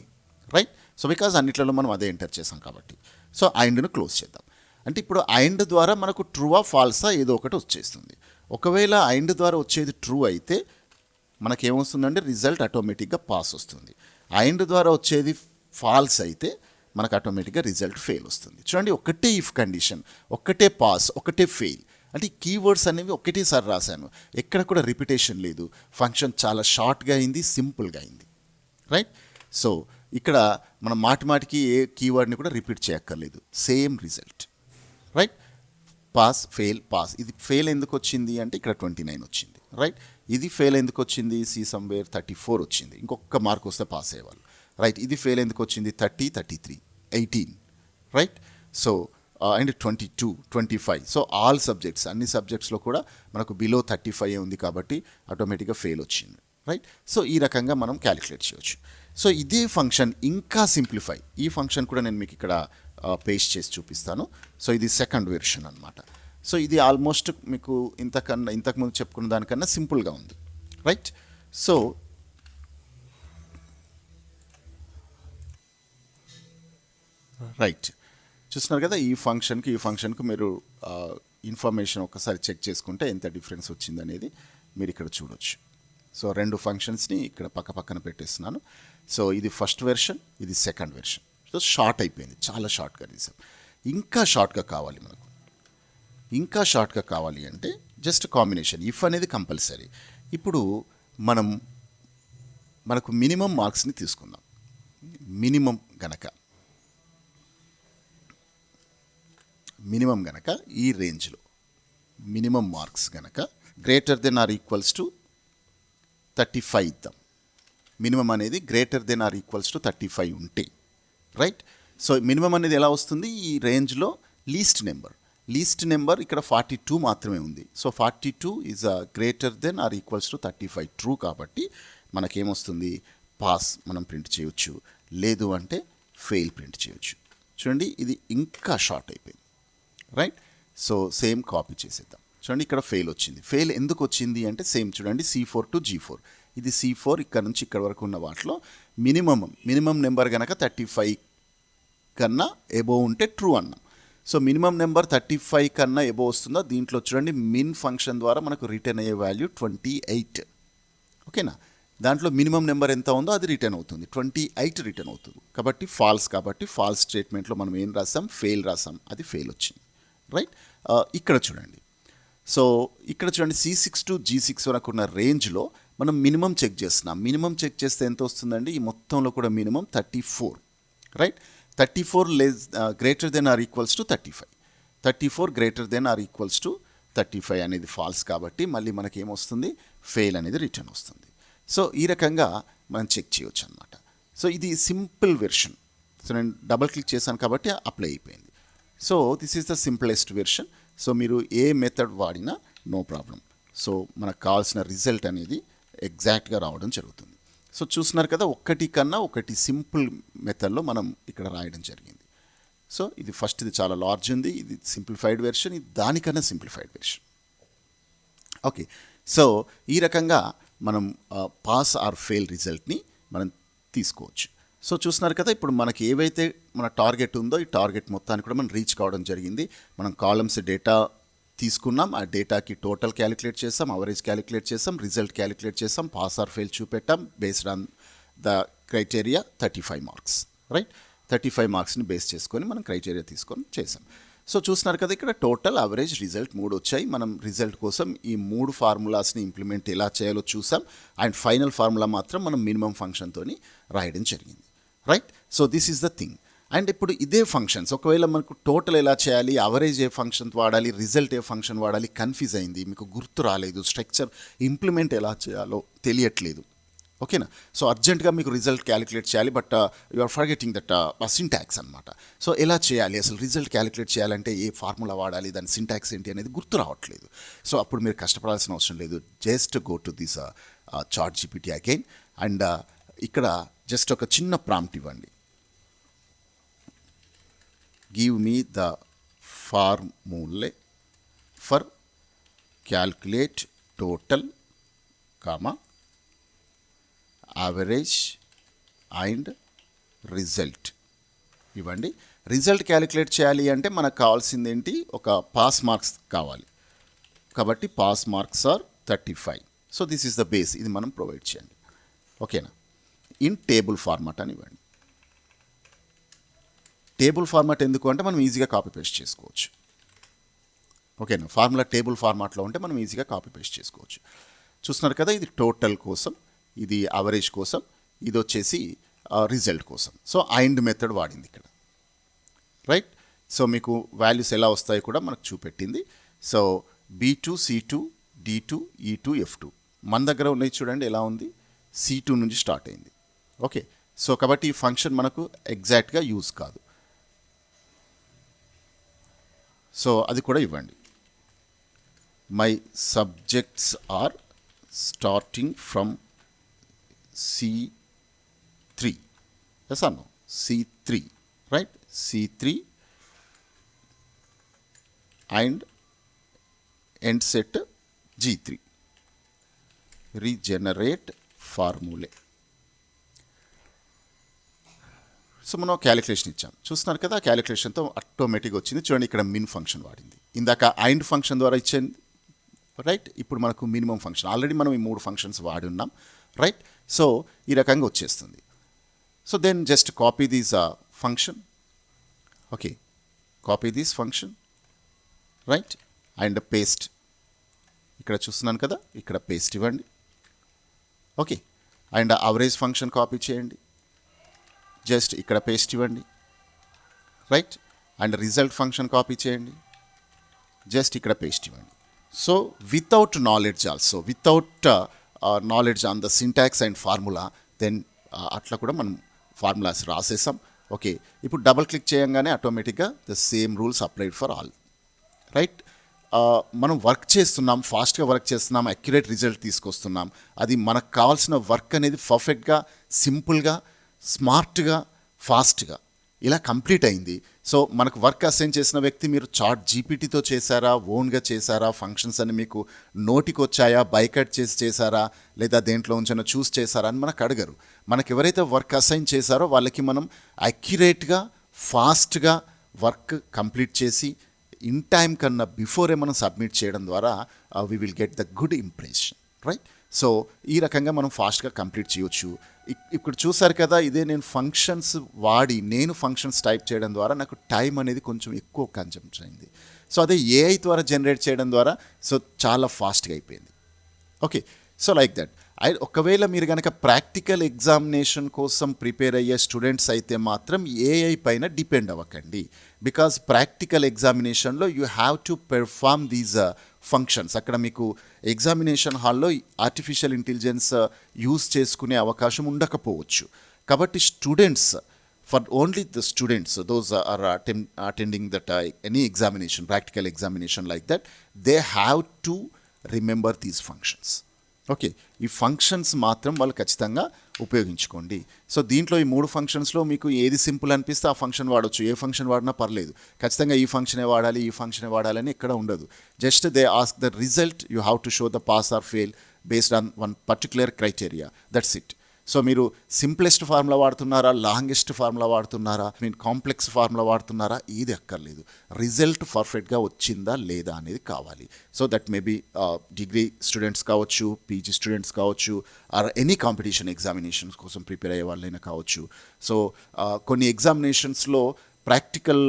రైట్, సో బికాజ్ అన్నిట్లలో మనం అదే ఎంటర్ చేసాం కాబట్టి. సో ఐండ్ను క్లోజ్ చేద్దాం. అంటే ఇప్పుడు ఐండ్ ద్వారా మనకు ట్రూవా ఫాల్సా ఏదో ఒకటి వచ్చేస్తుంది. ఒకవేళ ఐండ్ ద్వారా వచ్చేది ట్రూ అయితే మనకేమొస్తుందంటే రిజల్ట్ ఆటోమేటిక్గా పాస్ వస్తుంది. ఐండ్ ద్వారా వచ్చేది ఫాల్స్ అయితే మనకు ఆటోమేటిక్గా రిజల్ట్ ఫెయిల్ వస్తుంది. చూడండి, ఒకటే ఇఫ్ కండిషన్, ఒకటే పాస్, ఒకటే ఫెయిల్. అంటే ఈ కీవర్డ్స్ అనేవి ఒకటేసారి రాశాను, ఎక్కడ కూడా రిపిటేషన్ లేదు. ఫంక్షన్ చాలా షార్ట్గా అయింది, సింపుల్గా అయింది. రైట్, సో ఇక్కడ మనం మాటిమాటికి ఏ కీవర్డ్ని కూడా రిపీట్ చేయక్కర్లేదు, same result. Right, pass fail pass. ఇది ఫెయిల్ ఎందుకు వచ్చింది అంటే ఇక్కడ 29 వచ్చింది. రైట్, ఇది ఫెయిల్ ఎందుకు వచ్చింది? సమ్వేర్ 34 వచ్చింది, ఇంకొక మార్క్ వస్తే పాస్ అయ్యేవాళ్ళు. రైట్, ఇది ఫెయిల్ ఎందుకు వచ్చింది? 30 33 18. Right, so and 22 25. So all subjects, అన్ని సబ్జెక్ట్స్లో కూడా మనకు బిలో 35 ఉంది కాబట్టి ఆటోమేటిక్గా ఫెయిల్ వచ్చింది. రైట్, సో ఈ రకంగా మనం క్యాలిక్యులేట్ చేయవచ్చు. సో ఇదే ఫంక్షన్ ఇంకా సింప్లిఫై, ఈ ఫంక్షన్ కూడా నేను మీకు ఇక్కడ పేస్ట్ చేసి చూపిస్తాను. సో ఇది సెకండ్ వెర్షన్ అనమాట. సో ఇది ఆల్మోస్ట్ మీకు ఇంతకుముందు చెప్పుకున్న దానికన్నా సింపుల్గా ఉంది. రైట్, సో రైట్, చూస్తున్నారు కదా, ఈ ఫంక్షన్కి మీరు ఇన్ఫర్మేషన్ ఒకసారి చెక్ చేసుకుంటే ఎంత డిఫరెన్స్ వచ్చిందనేది మీరు ఇక్కడ చూడొచ్చు. సో రెండు ఫంక్షన్స్ని ఇక్కడ పక్కన పెట్టేస్తున్నాను. సో ఇది ఫస్ట్ వెర్షన్, ఇది సెకండ్ వెర్షన్. సో షార్ట్ అయిపోయింది, చాలా షార్ట్గా తీసాం. ఇంకా షార్ట్గా కావాలి మనకు, ఇంకా షార్ట్గా కావాలి అంటే జస్ట్ కాంబినేషన్ ఇఫ్ అనేది కంపల్సరీ. ఇప్పుడు మనకు మినిమం మార్క్స్ని తీసుకుందాం. మినిమం గనక ఈ రేంజ్లో మినిమం మార్క్స్ గనక greater than or equals to 35 ఇద్దాం. మినిమం అనేది greater than or equals to 35 ఉంటే, రైట్? సో మినిమం అనేది ఎలా వస్తుంది? ఈ రేంజ్లో లీస్ట్ నెంబర్ ఇక్కడ 42 మాత్రమే ఉంది. So 42 is greater than or equals to 35 true కాబట్టి మనకేమొస్తుంది? పాస్ మనం ప్రింట్ చేయొచ్చు, లేదు అంటే ఫెయిల్ ప్రింట్ చేయొచ్చు. చూడండి, ఇది ఇంకా షార్ట్ అయిపోయింది, రైట్? సో సేమ్ కాపీ చేసేద్దాం. చూడండి, ఇక్కడ ఫెయిల్ వచ్చింది. ఫెయిల్ ఎందుకు వచ్చింది అంటే సేమ్ చూడండి, C4 to G4. ఇది C4 ఇక్కడ నుంచి ఇక్కడ వరకు ఉన్న వాటిలో మినిమం నెంబర్ కనుక 35 కన్నా ఎబో ఉంటే ట్రూ అన్నాం. సో మినిమం నెంబర్ 35 కన్నా ఎబో వస్తుందో దీంట్లో చూడండి మిన్ ఫంక్షన్ ద్వారా మనకు రిటర్న్ అయ్యే వాల్యూ 28. ఓకేనా? దాంట్లో మినిమం నెంబర్ ఎంత ఉందో అది రిటర్న్ అవుతుంది, 28 రిటర్న్ అవుతుంది. కాబట్టి ఫాల్స్ స్టేట్మెంట్లో మనం ఏం రాసాం? ఫెయిల్ రాసాం, అది ఫెయిల్ వచ్చింది, రైట్? ఇక్కడ చూడండి, సో ఇక్కడ చూడండి C6 to G6 వరకు ఉన్న రేంజ్లో మనం మినిమం చెక్ చేస్తున్నాం. మినిమం చెక్ చేస్తే ఎంత వస్తుందండి? ఈ మొత్తంలో కూడా minimum 34, right? 34 greater than or equals to 35. 34 greater than or equals to 35 అనేది ఫాల్స్ కాబట్టి మళ్ళీ మనకి ఏమొస్తుంది? ఫెయిల్ అనేది రిటర్న్ వస్తుంది. సో ఈ రకంగా మనం చెక్ చేయొచ్చు అనమాట. సో ఇది సింపుల్ వెర్షన్. సో నేను డబుల్ క్లిక్ చేశాను కాబట్టి అప్లై అయిపోయింది. So this is the simplest version. So మీరు ఏ మెథడ్ వాడినా నో ప్రాబ్లం. సో మనకు కావాల్సిన రిజల్ట్ అనేది ఎగ్జాక్ట్గా రావడం జరుగుతుంది. సో చూస్తున్నారు కదా, ఒకటి కన్నా ఒకటి సింపుల్ మెథడ్లో మనం ఇక్కడ రాయడం జరిగింది. సో ఇది ఫస్ట్, ఇది చాలా లార్జ్ ఉంది, ఇది సింప్లిఫైడ్ వెర్షన్, ఇది దానికన్నా సింప్లిఫైడ్ వెర్షన్. ఓకే, సో ఈ రకంగా మనం పాస్ ఆర్ ఫెయిల్ రిజల్ట్ని మనం తీసుకోవచ్చు. సో చూస్తున్నారు కదా, ఇప్పుడు మనకి ఏవైతే మన టార్గెట్ ఉందో ఈ టార్గెట్ మొత్తాన్ని కూడా మనం రీచ్ కావడం జరిగింది. మనం కాలమ్స్ డేటా తీసుకున్నాం, ఆ డేటాకి టోటల్ క్యాలిక్యులేట్ చేసాం, అవరేజ్ క్యాలిక్యులేట్ చేసాం, రిజల్ట్ క్యాలిక్యులేట్ చేసాం, పాస్ ఆర్ ఫెయిల్ చూపెట్టాం based on the criteria 35 marks, right? 35 మార్క్స్ని బేస్ చేసుకొని మనం క్రైటీరియా తీసుకొని చేసాం. సో చూస్తున్నారు కదా, ఇక్కడ టోటల్, అవరేజ్, రిజల్ట్ 3 వచ్చాయి. మనం రిజల్ట్ కోసం ఈ 3 ఫార్ములాస్ని ఇంప్లిమెంట్ ఎలా చేయాలో చూసాం. అండ్ ఫైనల్ ఫార్ములా మాత్రం మనం మినిమం ఫంక్షన్తో రాయడం జరిగింది, right? So this is the thing. And ఇప్పుడు ఇదే ఫంక్షన్స్ ఒకవేళ మనకు టోటల్ ఎలా చేయాలి, అవరేజ్ ఏ ఫంక్షన్ వాడాలి, రిజల్ట్ ఏ ఫంక్షన్ వాడాలి, కన్ఫ్యూజ్ అయింది, మీకు గుర్తు రాలేదు, స్ట్రక్చర్ ఇంప్లిమెంట్ ఎలా చేయాలో తెలియట్లేదు, ఓకేనా? సో అర్జెంట్గా మీకు రిజల్ట్ క్యాలిక్యులేట్ చేయాలి, but you are forgetting that syntax అనమాట. సో ఎలా చేయాలి, అసలు రిజల్ట్ క్యాలిక్యులేట్ చేయాలంటే ఏ ఫార్ములా వాడాలి, దాని సింటాక్స్ ఏంటి అనేది గుర్తు రావట్లేదు. సో అప్పుడు మీరు కష్టపడాల్సిన అవసరం లేదు. Just go to this chat GPT again. And ఇక్కడ జస్ట్ ఒక చిన్న ప్రాంప్ట్ ఇవ్వండి. Give me the formulae for calculate total, average and result ఇవ్వండి. రిజల్ట్ క్యాలిక్యులేట్ చేయాలి అంటే మనకు కావాల్సింది ఏంటి? ఒక పాస్ మార్క్స్ కావాలి. కాబట్టి pass marks are 35. So this is the base, ఇది మనం ప్రొవైడ్ చేయండి, ఓకేనా? ఇన్ టేబుల్ ఫార్మాట్ అని ఇవ్వండి. టేబుల్ ఫార్మాట్ ఎందుకు అంటే మనం ఈజీగా కాపీ పేస్ట్ చేసుకోవచ్చు, ఓకేనా? ఫార్ములా టేబుల్ ఫార్మాట్లో ఉంటే మనం ఈజీగా కాపీ పేస్ట్ చేసుకోవచ్చు. చూస్తున్నారు కదా, ఇది టోటల్ కోసం, ఇది అవరేజ్ కోసం, ఇది వచ్చేసి రిజల్ట్ కోసం. సో అండ్ మెథడ్ వాడింది ఇక్కడ, రైట్? సో మీకు వాల్యూస్ ఎలా వస్తాయో కూడా మనకు చూపెట్టింది. So B2, C2, D2, E2, F2 మన దగ్గర ఉన్నాయి. చూడండి ఎలా ఉంది, C2 నుంచి స్టార్ట్ అయింది, ఓకే? సో కాబట్టి ఈ ఫంక్షన్ మనకు ఎగ్జాక్ట్గా యూజ్ కాదు. సో అది కూడా ఇవ్వండి. My subjects are starting from C3, yes or no? C3, right? C3 and end set G3. Regenerate formulae. So మనం క్యాలిక్యులేషన్ ఇచ్చాం, చూస్తున్నారు కదా, ఆ క్యాలిక్యులేషన్తో ఆటోమేటిక్గా వచ్చింది. చూడండి ఇక్కడ మిన్ ఫంక్షన్ వాడింది, ఇందాక అండ్ ఫంక్షన్ ద్వారా ఇచ్చింది, రైట్. ఇప్పుడు మనకు మినిమం ఫంక్షన్, ఆల్రెడీ మనం ఈ 3 ఫంక్షన్స్ వాడి ఉన్నాం, రైట్. సో ఈ రకంగా వచ్చేస్తుంది. So then just copy these function, okay, copy this function, right, and paste. ఇక్కడ చూస్తున్నాను కదా, ఇక్కడ పేస్ట్ ఇవ్వండి, okay. And average function copy చేయండి, జస్ట్ ఇక్కడ పేస్ట్ ఇవ్వండి, right. And result function copy చేయండి, జస్ట్ ఇక్కడ పేస్ట్ ఇవ్వండి. So without knowledge also, without knowledge on the syntax and formula, then అట్లా కూడా మనం ఫార్ములాస్ రాసేసాం, ఓకే. ఇప్పుడు డబల్ క్లిక్ చేయగానే ఆటోమేటిక్గా the same rules applied for all, right. మనం వర్క్ చేస్తున్నాం, ఫాస్ట్గా వర్క్ చేస్తున్నాం, అక్యురేట్ రిజల్ట్ తీసుకొస్తున్నాం. అది మనకు కావాల్సిన వర్క్ అనేది పర్ఫెక్ట్గా, సింపుల్గా, స్మార్ట్గా, ఫాస్ట్గా ఇలా కంప్లీట్ అయింది. సో మనకు వర్క్ అసైన్ చేసిన వ్యక్తి మీరు చాట్ జీపీటీతో చేశారా, ఓన్గా చేశారా, ఫంక్షన్స్ అని మీకు నోటికి వచ్చాయా, బైకట్ చేసి చేశారా, లేదా దేంట్లో ఉంచిన చూస్ చేశారా అని మనకు అడగరు. మనకు ఎవరైతే వర్క్ అసైన్ చేశారో వాళ్ళకి మనం అక్యురేట్గా, ఫాస్ట్గా వర్క్ కంప్లీట్ చేసి ఇన్ టైం కన్నా బిఫోరే మనం సబ్మిట్ చేయడం ద్వారా we will get the good impression, right. So ఈ రకంగా మనం ఫాస్ట్గా కంప్లీట్ చేయొచ్చు. ఇప్పుడు చూసారు కదా, ఇదే నేను ఫంక్షన్స్ వాడి నేను ఫంక్షన్స్ టైప్ చేయడం ద్వారా నాకు టైం అనేది కొంచెం ఎక్కువ కన్జంప్షన్ అయింది. సో అదే ఏఐ ద్వారా జనరేట్ చేయడం ద్వారా సో చాలా ఫాస్ట్గా అయిపోయింది, ఓకే. So like that. ఒకవేళ మీరు కనుక ప్రాక్టికల్ ఎగ్జామినేషన్ కోసం ప్రిపేర్ అయ్యే స్టూడెంట్స్ అయితే మాత్రం ఏఐ పైన డిపెండ్ అవ్వకండి. బికాజ్ ప్రాక్టికల్ ఎగ్జామినేషన్లో you have to perform these functions. అక్కడ మీకు ఎగ్జామినేషన్ హాల్లో ఆర్టిఫిషియల్ ఇంటెలిజెన్స్ యూజ్ చేసుకునే అవకాశం ఉండకపోవచ్చు. కాబట్టి students, for only the students those are attending that any examination, practical examination like that, they have to remember these functions, okay. ఈ functions మాత్రం వాళ్ళు ఖచ్చితంగా ఉపయోగించుకోండి. సో దీంట్లో ఈ 3 ఫంక్షన్స్లో మీకు ఏది సింపుల్ అనిపిస్తే ఆ ఫంక్షన్ వాడచ్చు, ఏ ఫంక్షన్ వాడినా పర్లేదు. ఖచ్చితంగా ఈ ఫంక్షనే వాడాలి, ఈ ఫంక్షనే వాడాలని ఎక్కడ ఉండదు. Just they ask the result, you have to show the pass or fail based on one particular criteria, that's it. So మీరు సింప్లెస్ట్ ఫార్ములా వాడుతున్నారా, లాంగెస్ట్ ఫార్ములా వాడుతున్నారా, మీరు కాంప్లెక్స్ ఫార్ములా వాడుతున్నారా, ఇది అక్కర్లేదు. రిజల్ట్ పర్ఫెక్ట్గా వచ్చిందా లేదా అనేది కావాలి. So that maybe degree students కావచ్చు, పీజీ స్టూడెంట్స్ కావచ్చు, ఆర్ ఎనీ కాంపిటీషన్ ఎగ్జామినేషన్స్ కోసం ప్రిపేర్ అయ్యే వాళ్ళైనా కావచ్చు. సో కొన్ని ఎగ్జామినేషన్స్లో ప్రాక్టికల్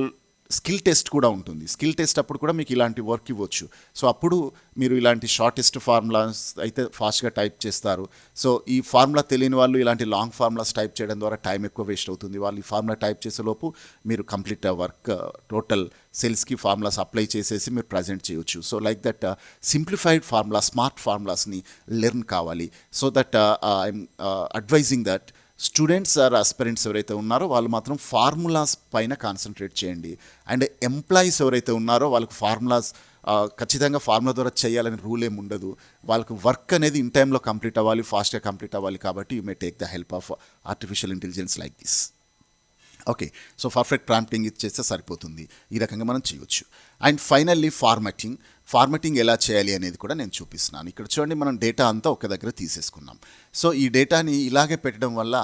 స్కిల్ టెస్ట్ కూడా ఉంటుంది. స్కిల్ టెస్ట్ అప్పుడు కూడా మీకు ఇలాంటి వర్క్ ఇవ్వచ్చు. సో అప్పుడు మీరు ఇలాంటి షార్టెస్ట్ ఫార్ములాస్ అయితే ఫాస్ట్గా టైప్ చేస్తారు. సో ఈ ఫార్ములా తెలియని వాళ్ళు ఇలాంటి లాంగ్ ఫార్ములాస్ టైప్ చేయడం ద్వారా టైం ఎక్కువ వేస్ట్ అవుతుంది. వాళ్ళు ఈ ఫార్ములా టైప్ చేసేలోపు మీరు కంప్లీట్ వర్క్ టోటల్ సెల్స్కి ఫార్ములాస్ అప్లై చేసేసి మీరు ప్రజెంట్ చేయొచ్చు. So like that simplified formula, smart ఫార్ములాస్ని లెర్న్ కావాలి. So that I'm advising that students or aspirants ఎవరైతే ఉన్నారో వాళ్ళు మాత్రం ఫార్ములాస్ పైన కాన్సన్ట్రేట్ చేయండి. అండ్ ఎంప్లాయీస్ ఎవరైతే ఉన్నారో వాళ్ళకు ఫార్ములాస్ ఖచ్చితంగా ఫార్ములా ద్వారా చేయాలని రూల్ ఏమి ఉండదు. వాళ్ళకు వర్క్ అనేది ఇన్ టైంలో కంప్లీట్ అవ్వాలి, ఫాస్ట్గా కంప్లీట్ అవ్వాలి. కాబట్టి you may take the help of artificial intelligence like this, okay. So perfect prompting ఇచ్చేస్తే సరిపోతుంది. ఈ రకంగా మనం చేయొచ్చు. అండ్ ఫైనల్లీ ఫార్మాటింగ్ ఎలా చేయాలి అనేది కూడా నేను చూపిస్తున్నాను. ఇక్కడ చూడండి, మనం డేటా అంతా ఒక దగ్గర తీసేసుకున్నాం. సో ఈ డేటాని ఇలాగే పెట్టడం వల్ల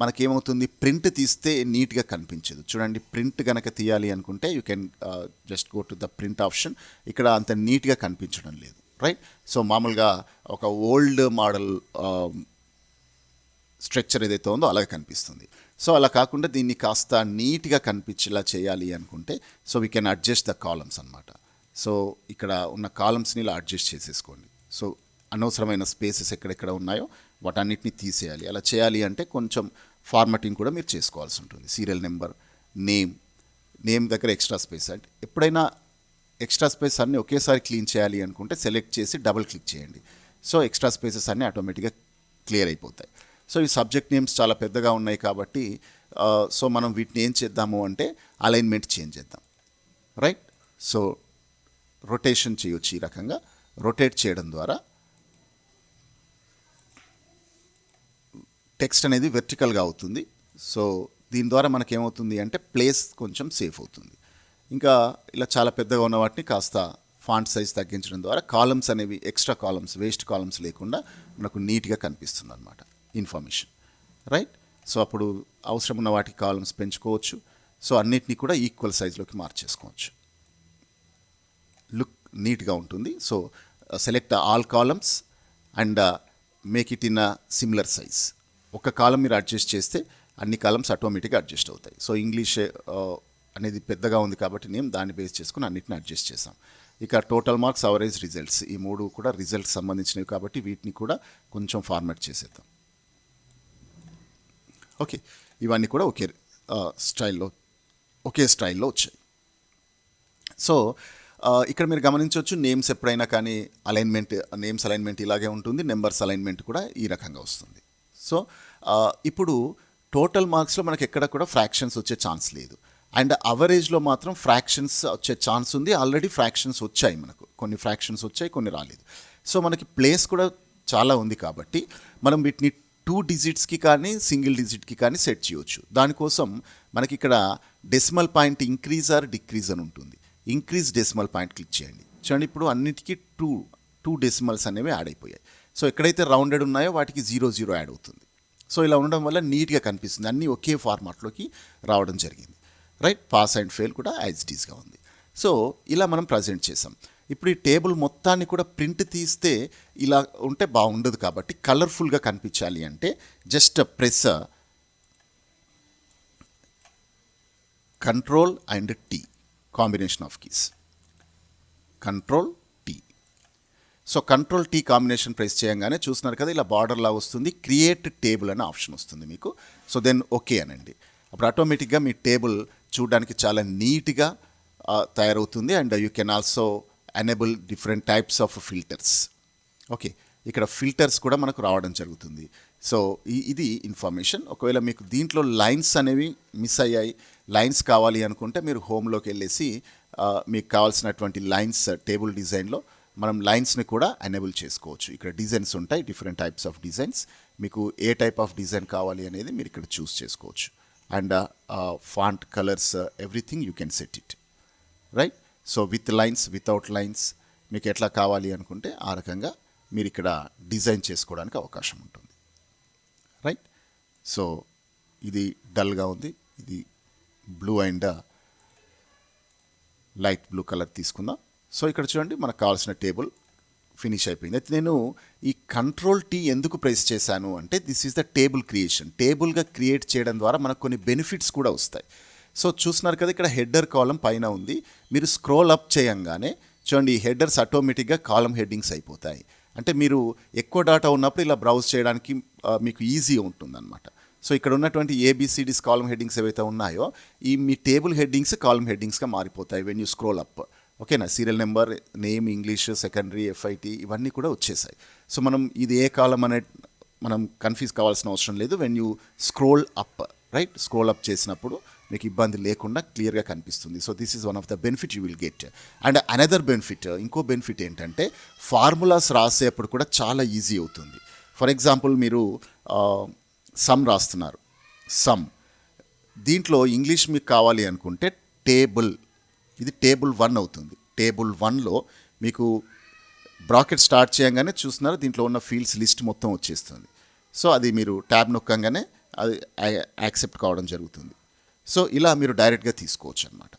మనకేమవుతుంది, ప్రింట్ తీస్తే నీట్గా కనిపించదు. చూడండి, ప్రింట్ కనుక తీయాలి అనుకుంటే you can just go to the print option. ఇక్కడ అంత నీట్గా కనిపించడం లేదు, రైట్. సో మామూలుగా ఒక ఓల్డ్ మోడల్ స్ట్రక్చర్ ఏదైతే ఉందో అలాగే కనిపిస్తుంది. సో అలా కాకుండా దీన్ని కాస్త నీట్గా కనిపించేలా చేయాలి అనుకుంటే so we can adjust the columns అనమాట. సో ఇక్కడ ఉన్న కాలమ్స్ని ఇలా అడ్జస్ట్ చేసేసుకోండి. సో అనవసరమైన స్పేసెస్ ఎక్కడెక్కడ ఉన్నాయో వాటన్నిటిని తీసేయాలి. అలా చేయాలి అంటే కొంచెం ఫార్మాటింగ్ కూడా మీరు చేసుకోవాల్సి ఉంటుంది. సీరియల్ నెంబర్, నేమ్ దగ్గర ఎక్స్ట్రా స్పేస్. అంటే ఎప్పుడైనా ఎక్స్ట్రా స్పేస్ అన్నీ ఒకేసారి క్లీన్ చేయాలి అనుకుంటే సెలెక్ట్ చేసి డబుల్ క్లిక్ చేయండి. సో ఎక్స్ట్రా స్పేసెస్ అన్నీ ఆటోమేటిక్గా క్లియర్ అయిపోతాయి. సో ఈ సబ్జెక్ట్ నేమ్స్ చాలా పెద్దగా ఉన్నాయి కాబట్టి సో మనం వీటిని ఏం చేద్దాము అంటే అలైన్మెంట్ చేంజ్ చేద్దాం, రైట్. సో రొటేషన్ చేయొచ్చు. ఈ రకంగా రొటేట్ చేయడం ద్వారా టెక్స్ట్ అనేది వెర్టికల్గా అవుతుంది. సో దీని ద్వారా మనకేమవుతుంది అంటే ప్లేస్ కొంచెం సేఫ్ అవుతుంది. ఇంకా ఇలా చాలా పెద్దగా ఉన్న వాటిని కాస్త ఫాంట్ సైజ్ తగ్గించడం ద్వారా కాలమ్స్ అనేవి ఎక్స్ట్రా కాలమ్స్, వేస్ట్ కాలమ్స్ లేకుండా మనకు నీట్గా కనిపిస్తుంది అనమాట ఇన్ఫర్మేషన్, రైట్. సో అప్పుడు అవసరం ఉన్న వాటికి కాలమ్స్ పెంచుకోవచ్చు. సో అన్నిటినీ కూడా ఈక్వల్ సైజ్లోకి మార్చేసుకోవచ్చు. లుక్ నీట్గా ఉంటుంది. So select all columns and make it in a similar size. ఒక కాలం మీరు అడ్జస్ట్ చేస్తే అన్ని కాలమ్స్ ఆటోమేటిక్గా అడ్జస్ట్ అవుతాయి. సో ఇంగ్లీష్ అనేది పెద్దగా ఉంది కాబట్టి నేను దాన్ని బేస్ చేసుకుని అన్నిటిని అడ్జస్ట్ చేసాం. ఇక టోటల్ మార్క్స్, అవరేజ్, రిజల్ట్స్, ఈ మూడు కూడా రిజల్ట్స్ సంబంధించినవి కాబట్టి వీటిని కూడా కొంచెం ఫార్మాట్ చేసేద్దాం. ఓకే, ఇవన్నీ కూడా ఒకే స్టైల్లో వచ్చాయి. సో ఇక్కడ మీరు గమనించవచ్చు, నేమ్స్ ఎప్పుడైనా కానీ నేమ్స్ అలైన్మెంట్ ఇలాగే ఉంటుంది, నెంబర్స్ అలైన్మెంట్ కూడా ఈ రకంగా వస్తుంది. సో ఇప్పుడు టోటల్ మార్క్స్లో మనకి ఎక్కడ కూడా ఫ్రాక్షన్స్ వచ్చే ఛాన్స్ లేదు. అండ్ అవరేజ్లో మాత్రం ఫ్రాక్షన్స్ వచ్చే ఛాన్స్ ఉంది. ఆల్రెడీ ఫ్రాక్షన్స్ వచ్చాయి, మనకు కొన్ని ఫ్రాక్షన్స్ వచ్చాయి, కొన్ని రాలేదు. సో మనకి ప్లేస్ కూడా చాలా ఉంది కాబట్టి మనం వీటిని 2 డిజిట్స్కి కానీ సింగిల్ డిజిట్కి కానీ సెట్ చేయవచ్చు. దానికోసం మనకి ఇక్కడ decimal point increase or decrease అని ఉంటుంది. ఇంక్రీజ్ డెసిమల్ పాయింట్ క్లిక్ చేయండి. చూడండి, ఇప్పుడు అన్నిటికీ టూ డెసిమల్స్ అనేవి యాడ్ అయిపోయాయి. సో ఎక్కడైతే రౌండెడ్ ఉన్నాయో వాటికి 0 యాడ్ అవుతుంది. సో ఇలా ఉండడం వల్ల నీట్గా కనిపిస్తుంది, అన్నీ ఒకే ఫార్మాట్లోకి రావడం జరిగింది. రైట్, పాస్ అండ్ ఫెయిల్ కూడా యాజ్ ఇట్ ఈస్గా ఉంది. సో ఇలా మనం ప్రజెంట్ చేసాం. ఇప్పుడు ఈ టేబుల్ మొత్తాన్ని కూడా ప్రింట్ తీస్తే ఇలా ఉంటే బాగుండదు కాబట్టి కలర్ఫుల్గా కనిపించాలి అంటే just press control and T, combination of keys, control T. So control T combination press చేయగానే చూస్తున్నారు కదా ఇలా బార్డర్ లాగా వస్తుంది. క్రియేట్ టేబుల్ అనే ఆప్షన్ వస్తుంది మీకు. సో దెన్ ఓకే అనండి. అప్పుడు ఆటోమేటిక్గా మీ టేబుల్ చూడడానికి చాలా నీట్గా తయారవుతుంది. And you can also enable different types of filters. Okay, ఇక్కడ ఫిల్టర్స్ కూడా మనకు రావడం జరుగుతుంది. సో ఇది ఇన్ఫర్మేషన్. ఒకవేళ మీకు దీంట్లో లైన్స్ అనేవి మిస్ అయ్యాయి, లైన్స్ కావాలి అనుకుంటే మీరు హోమ్లోకి వెళ్ళేసి మీకు కావాల్సినటువంటి లైన్స్ టేబుల్ డిజైన్లో మనం లైన్స్ని కూడా ఎనేబుల్ చేసుకోవచ్చు. ఇక్కడ డిజైన్స్ ఉంటాయి, డిఫరెంట్ టైప్స్ ఆఫ్ డిజైన్స్. మీకు ఏ టైప్ ఆఫ్ డిజైన్ కావాలి అనేది మీరు ఇక్కడ చూస్ చేసుకోవచ్చు. And font colours everything you can set it. Right, so with lines, without lines మీకు ఎట్లా కావాలి అనుకుంటే ఆ రకంగా మీరు ఇక్కడ డిజైన్ చేసుకోవడానికి అవకాశం ఉంటుంది. రైట్, సో ఇది డల్గా ఉంది, ఇది blue and light blue colour తీసుకుందాం. సో ఇక్కడ చూడండి, మనకు కావాల్సిన టేబుల్ ఫినిష్ అయిపోయింది. అయితే నేను ఈ కంట్రోల్ టీ ఎందుకు ప్రెస్ చేశాను అంటే this is the table creation. టేబుల్గా క్రియేట్ చేయడం ద్వారా మనకు కొన్ని బెనిఫిట్స్ కూడా వస్తాయి. సో చూస్తున్నారు కదా, ఇక్కడ హెడర్ కాలం పైన ఉంది. మీరు స్క్రోల్ అప్ చేయంగానే చూడండి ఈ హెడర్స్ ఆటోమేటిక్గా కాలం హెడ్డింగ్స్ అయిపోతాయి. అంటే మీరు ఎక్కువ డేటా ఉన్నప్పుడు ఇలా బ్రౌజ్ చేయడానికి మీకు ఈజీ ఉంటుందన్నమాట. సో ఇక్కడ ఉన్నటువంటి ఏబిసిడీస్ కాలం హెడ్డింగ్స్ ఏవైతే ఉన్నాయో ఈ మీ టేబుల్ హెడ్డింగ్స్ కాలం హెడ్డింగ్స్గా మారిపోతాయి వెన్ యూ స్క్రోల్ అప్. ఓకేనా, serial number, name, English, secondary, FIT ఇవన్నీ కూడా వచ్చేసాయి. సో మనం ఇది ఏ కాలం అనే మనం కన్ఫ్యూజ్ కావాల్సిన అవసరం లేదు. When you scroll up, right, scroll up చేసినప్పుడు మీకు ఇబ్బంది లేకుండా క్లియర్గా కనిపిస్తుంది. So this is one of the benefit you will get. And another benefit, ఇంకో బెనిఫిట్ ఏంటంటే ఫార్ములాస్ రాసేప్పుడు కూడా చాలా ఈజీ అవుతుంది. ఫర్ ఎగ్జాంపుల్ మీరు సమ్ రాస్తున్నారు, సమ్ దీంట్లో ఇంగ్లీష్ మీకు కావాలి అనుకుంటే టేబుల్, ఇది టేబుల్ 1 అవుతుంది. టేబుల్ 1లో మీకు బ్రాకెట్ స్టార్ట్ చేయగానే చూస్తున్నారు దీంట్లో ఉన్న ఫీల్డ్స్ లిస్ట్ మొత్తం వచ్చేస్తుంది. సో అది మీరు ట్యాబ్ నొక్కంగానే అది యాక్సెప్ట్ కావడం జరుగుతుంది. సో ఇలా మీరు డైరెక్ట్గా తీసుకోవచ్చు అనమాట.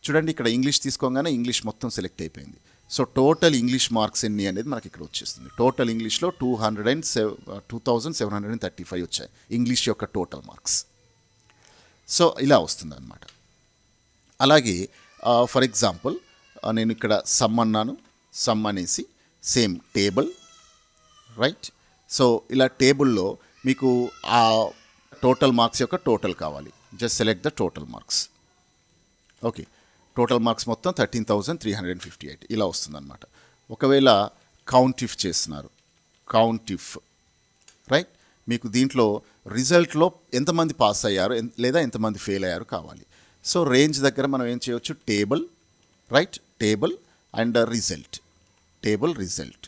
చూడండి ఇక్కడ ఇంగ్లీష్ తీసుకోగానే ఇంగ్లీష్ మొత్తం సెలెక్ట్ అయిపోయింది. సో టోటల్ ఇంగ్లీష్ మార్క్స్ ఎన్ని అనేది మనకి ఇక్కడ వచ్చేస్తుంది. టోటల్ ఇంగ్లీష్లో 2735 వచ్చాయి ఇంగ్లీష్ యొక్క టోటల్ మార్క్స్. సో ఇలా వస్తుంది అనమాట. అలాగే ఫర్ ఎగ్జాంపుల్ నేను ఇక్కడ సమ్ అన్నాను, సమ్ అనేసి సేమ్ టేబుల్, రైట్. సో ఇలా టేబుల్లో మీకు ఆ టోటల్ మార్క్స్ యొక్క టోటల్ కావాలి, just select the total marks. Okay, total marks మొత్తం 13,358 ఇలా వస్తుందన్నమాట. ఒకవేళ కౌంట్ ఇఫ్ చేస్తున్నారు, కౌంట్ ఇఫ్, రైట్, మీకు దీంట్లో రిజల్ట్లో ఎంతమంది పాస్ అయ్యారు లేదా ఎంతమంది ఫెయిల్ అయ్యారు కావాలి. సో రేంజ్ దగ్గర మనం ఏం చేయవచ్చు, table, right, table and result, table result,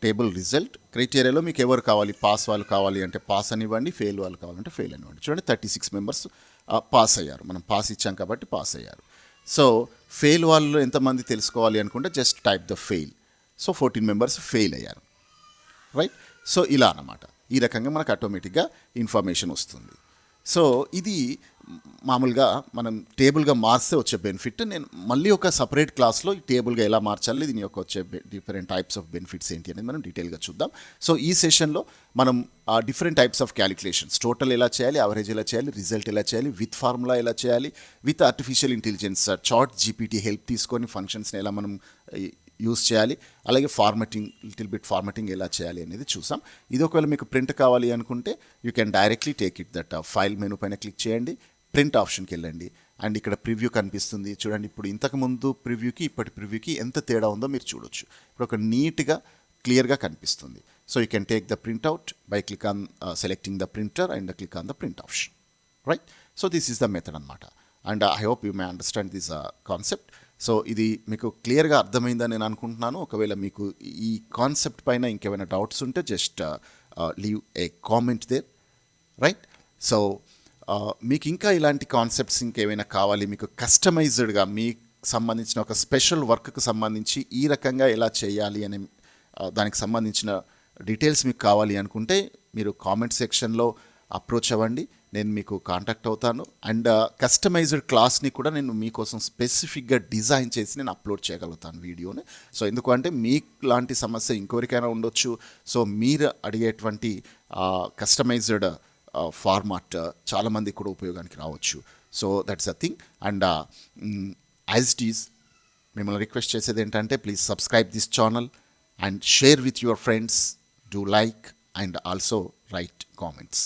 table result. క్రైటీరియాలో మీకు ఎవరు కావాలి, పాస్ వాళ్ళు కావాలి అంటే పాస్ అనివ్వండి, ఫెయిల్ వాళ్ళు కావాలంటే ఫెయిల్ అనివ్వండి. చూడండి 36 మెంబర్స్ పాస్ అయ్యారు, మనం పాస్ ఇచ్చాం కాబట్టి పాస్ అయ్యారు. సో ఫెయిల్ వాళ్ళు ఎంతమంది తెలుసుకోవాలి అనుకుంటే just type the fail. So 14 members fail అయ్యారు, రైట్. సో ఇలా అన్నమాట. ఈ రకంగా మనకు ఆటోమేటిక్గా ఇన్ఫర్మేషన్ వస్తుంది. సో ఇది మామూలుగా మనం టేబుల్గా మార్స్తే వచ్చే బెనిఫిట్. నేను మళ్ళీ ఒక సపరేట్ క్లాస్లో ఈ టేబుల్గా ఎలా మార్చాలి, దీని యొక్క వచ్చే డిఫరెంట్ టైప్స్ ఆఫ్ బెనిఫిట్స్ ఏంటి అనేది మనం డీటెయిల్గా చూద్దాం. సో ఈ సెషన్లో మనం different types of calculations, total ఎలా చేయాలి, అవరేజ్ ఎలా చేయాలి, రిజల్ట్ ఎలా చేయాలి, విత్ ఫార్ములా ఎలా చేయాలి, with artificial intelligence chat GPT help తీసుకొని ఫంక్షన్స్ని ఎలా మనం యూస్ చేయాలి, అలాగే ఫార్మాటింగ్, లిటిల్ బిట్ ఫార్మాటింగ్ ఎలా చేయాలి అనేది చూసాం. ఇది ఒకవేళ మీకు ప్రింట్ కావాలి అనుకుంటే you can directly take it that file menu పైన క్లిక్ చేయండి, ప్రింట్ ఆప్షన్కి వెళ్ళండి, అండ్ ఇక్కడ ప్రివ్యూ కనిపిస్తుంది చూడండి. ఇప్పుడు ఇంతకుముందు ప్రివ్యూకి ఇప్పటి ప్రివ్యూకి ఎంత తేడా ఉందో మీరు చూడొచ్చు. ఇప్పుడు ఒక నీట్గా క్లియర్గా కనిపిస్తుంది. So you can take the print out by click on selecting the printer and click on the print option, right. So this is the method అనమాట. And I hope you may understand this concept. So ఇది మీకు క్లియర్గా అర్థమైందని నేను అనుకుంటున్నాను. ఒకవేళ మీకు ఈ కాన్సెప్ట్ పైన ఇంకేమైనా డౌట్స్ ఉంటే just leave a comment there, right. So మీకు ఇంకా ఇలాంటి కాన్సెప్ట్స్ ఇంకేమైనా కావాలి, మీకు కస్టమైజ్డ్గా మీకు సంబంధించిన ఒక స్పెషల్ వర్క్కి సంబంధించి ఈ రకంగా ఎలా చేయాలి అనే దానికి సంబంధించిన డీటెయిల్స్ మీకు కావాలి అనుకుంటే మీరు కామెంట్ సెక్షన్లో అప్రోచ్ అవ్వండి, నేను మీకు కాంటాక్ట్ అవుతాను. అండ్ కస్టమైజ్డ్ క్లాస్ని కూడా నేను మీకోసం స్పెసిఫిక్గా డిజైన్ చేసి నేను అప్లోడ్ చేయగలుగుతాను వీడియోని. సో ఎందుకంటే మీకు లాంటి సమస్య ఇంకొకరికైనా ఉండొచ్చు. సో మీరు అడిగేటువంటి కస్టమైజ్డ్ ఫార్మాట్ చాలామంది కూడా ఉపయోగానికి రావచ్చు. So that's a thing. And as it is మిమ్మల్ని రిక్వెస్ట్ చేసేది ఏంటంటే please subscribe this channel and share with your friends, do like and also right comments.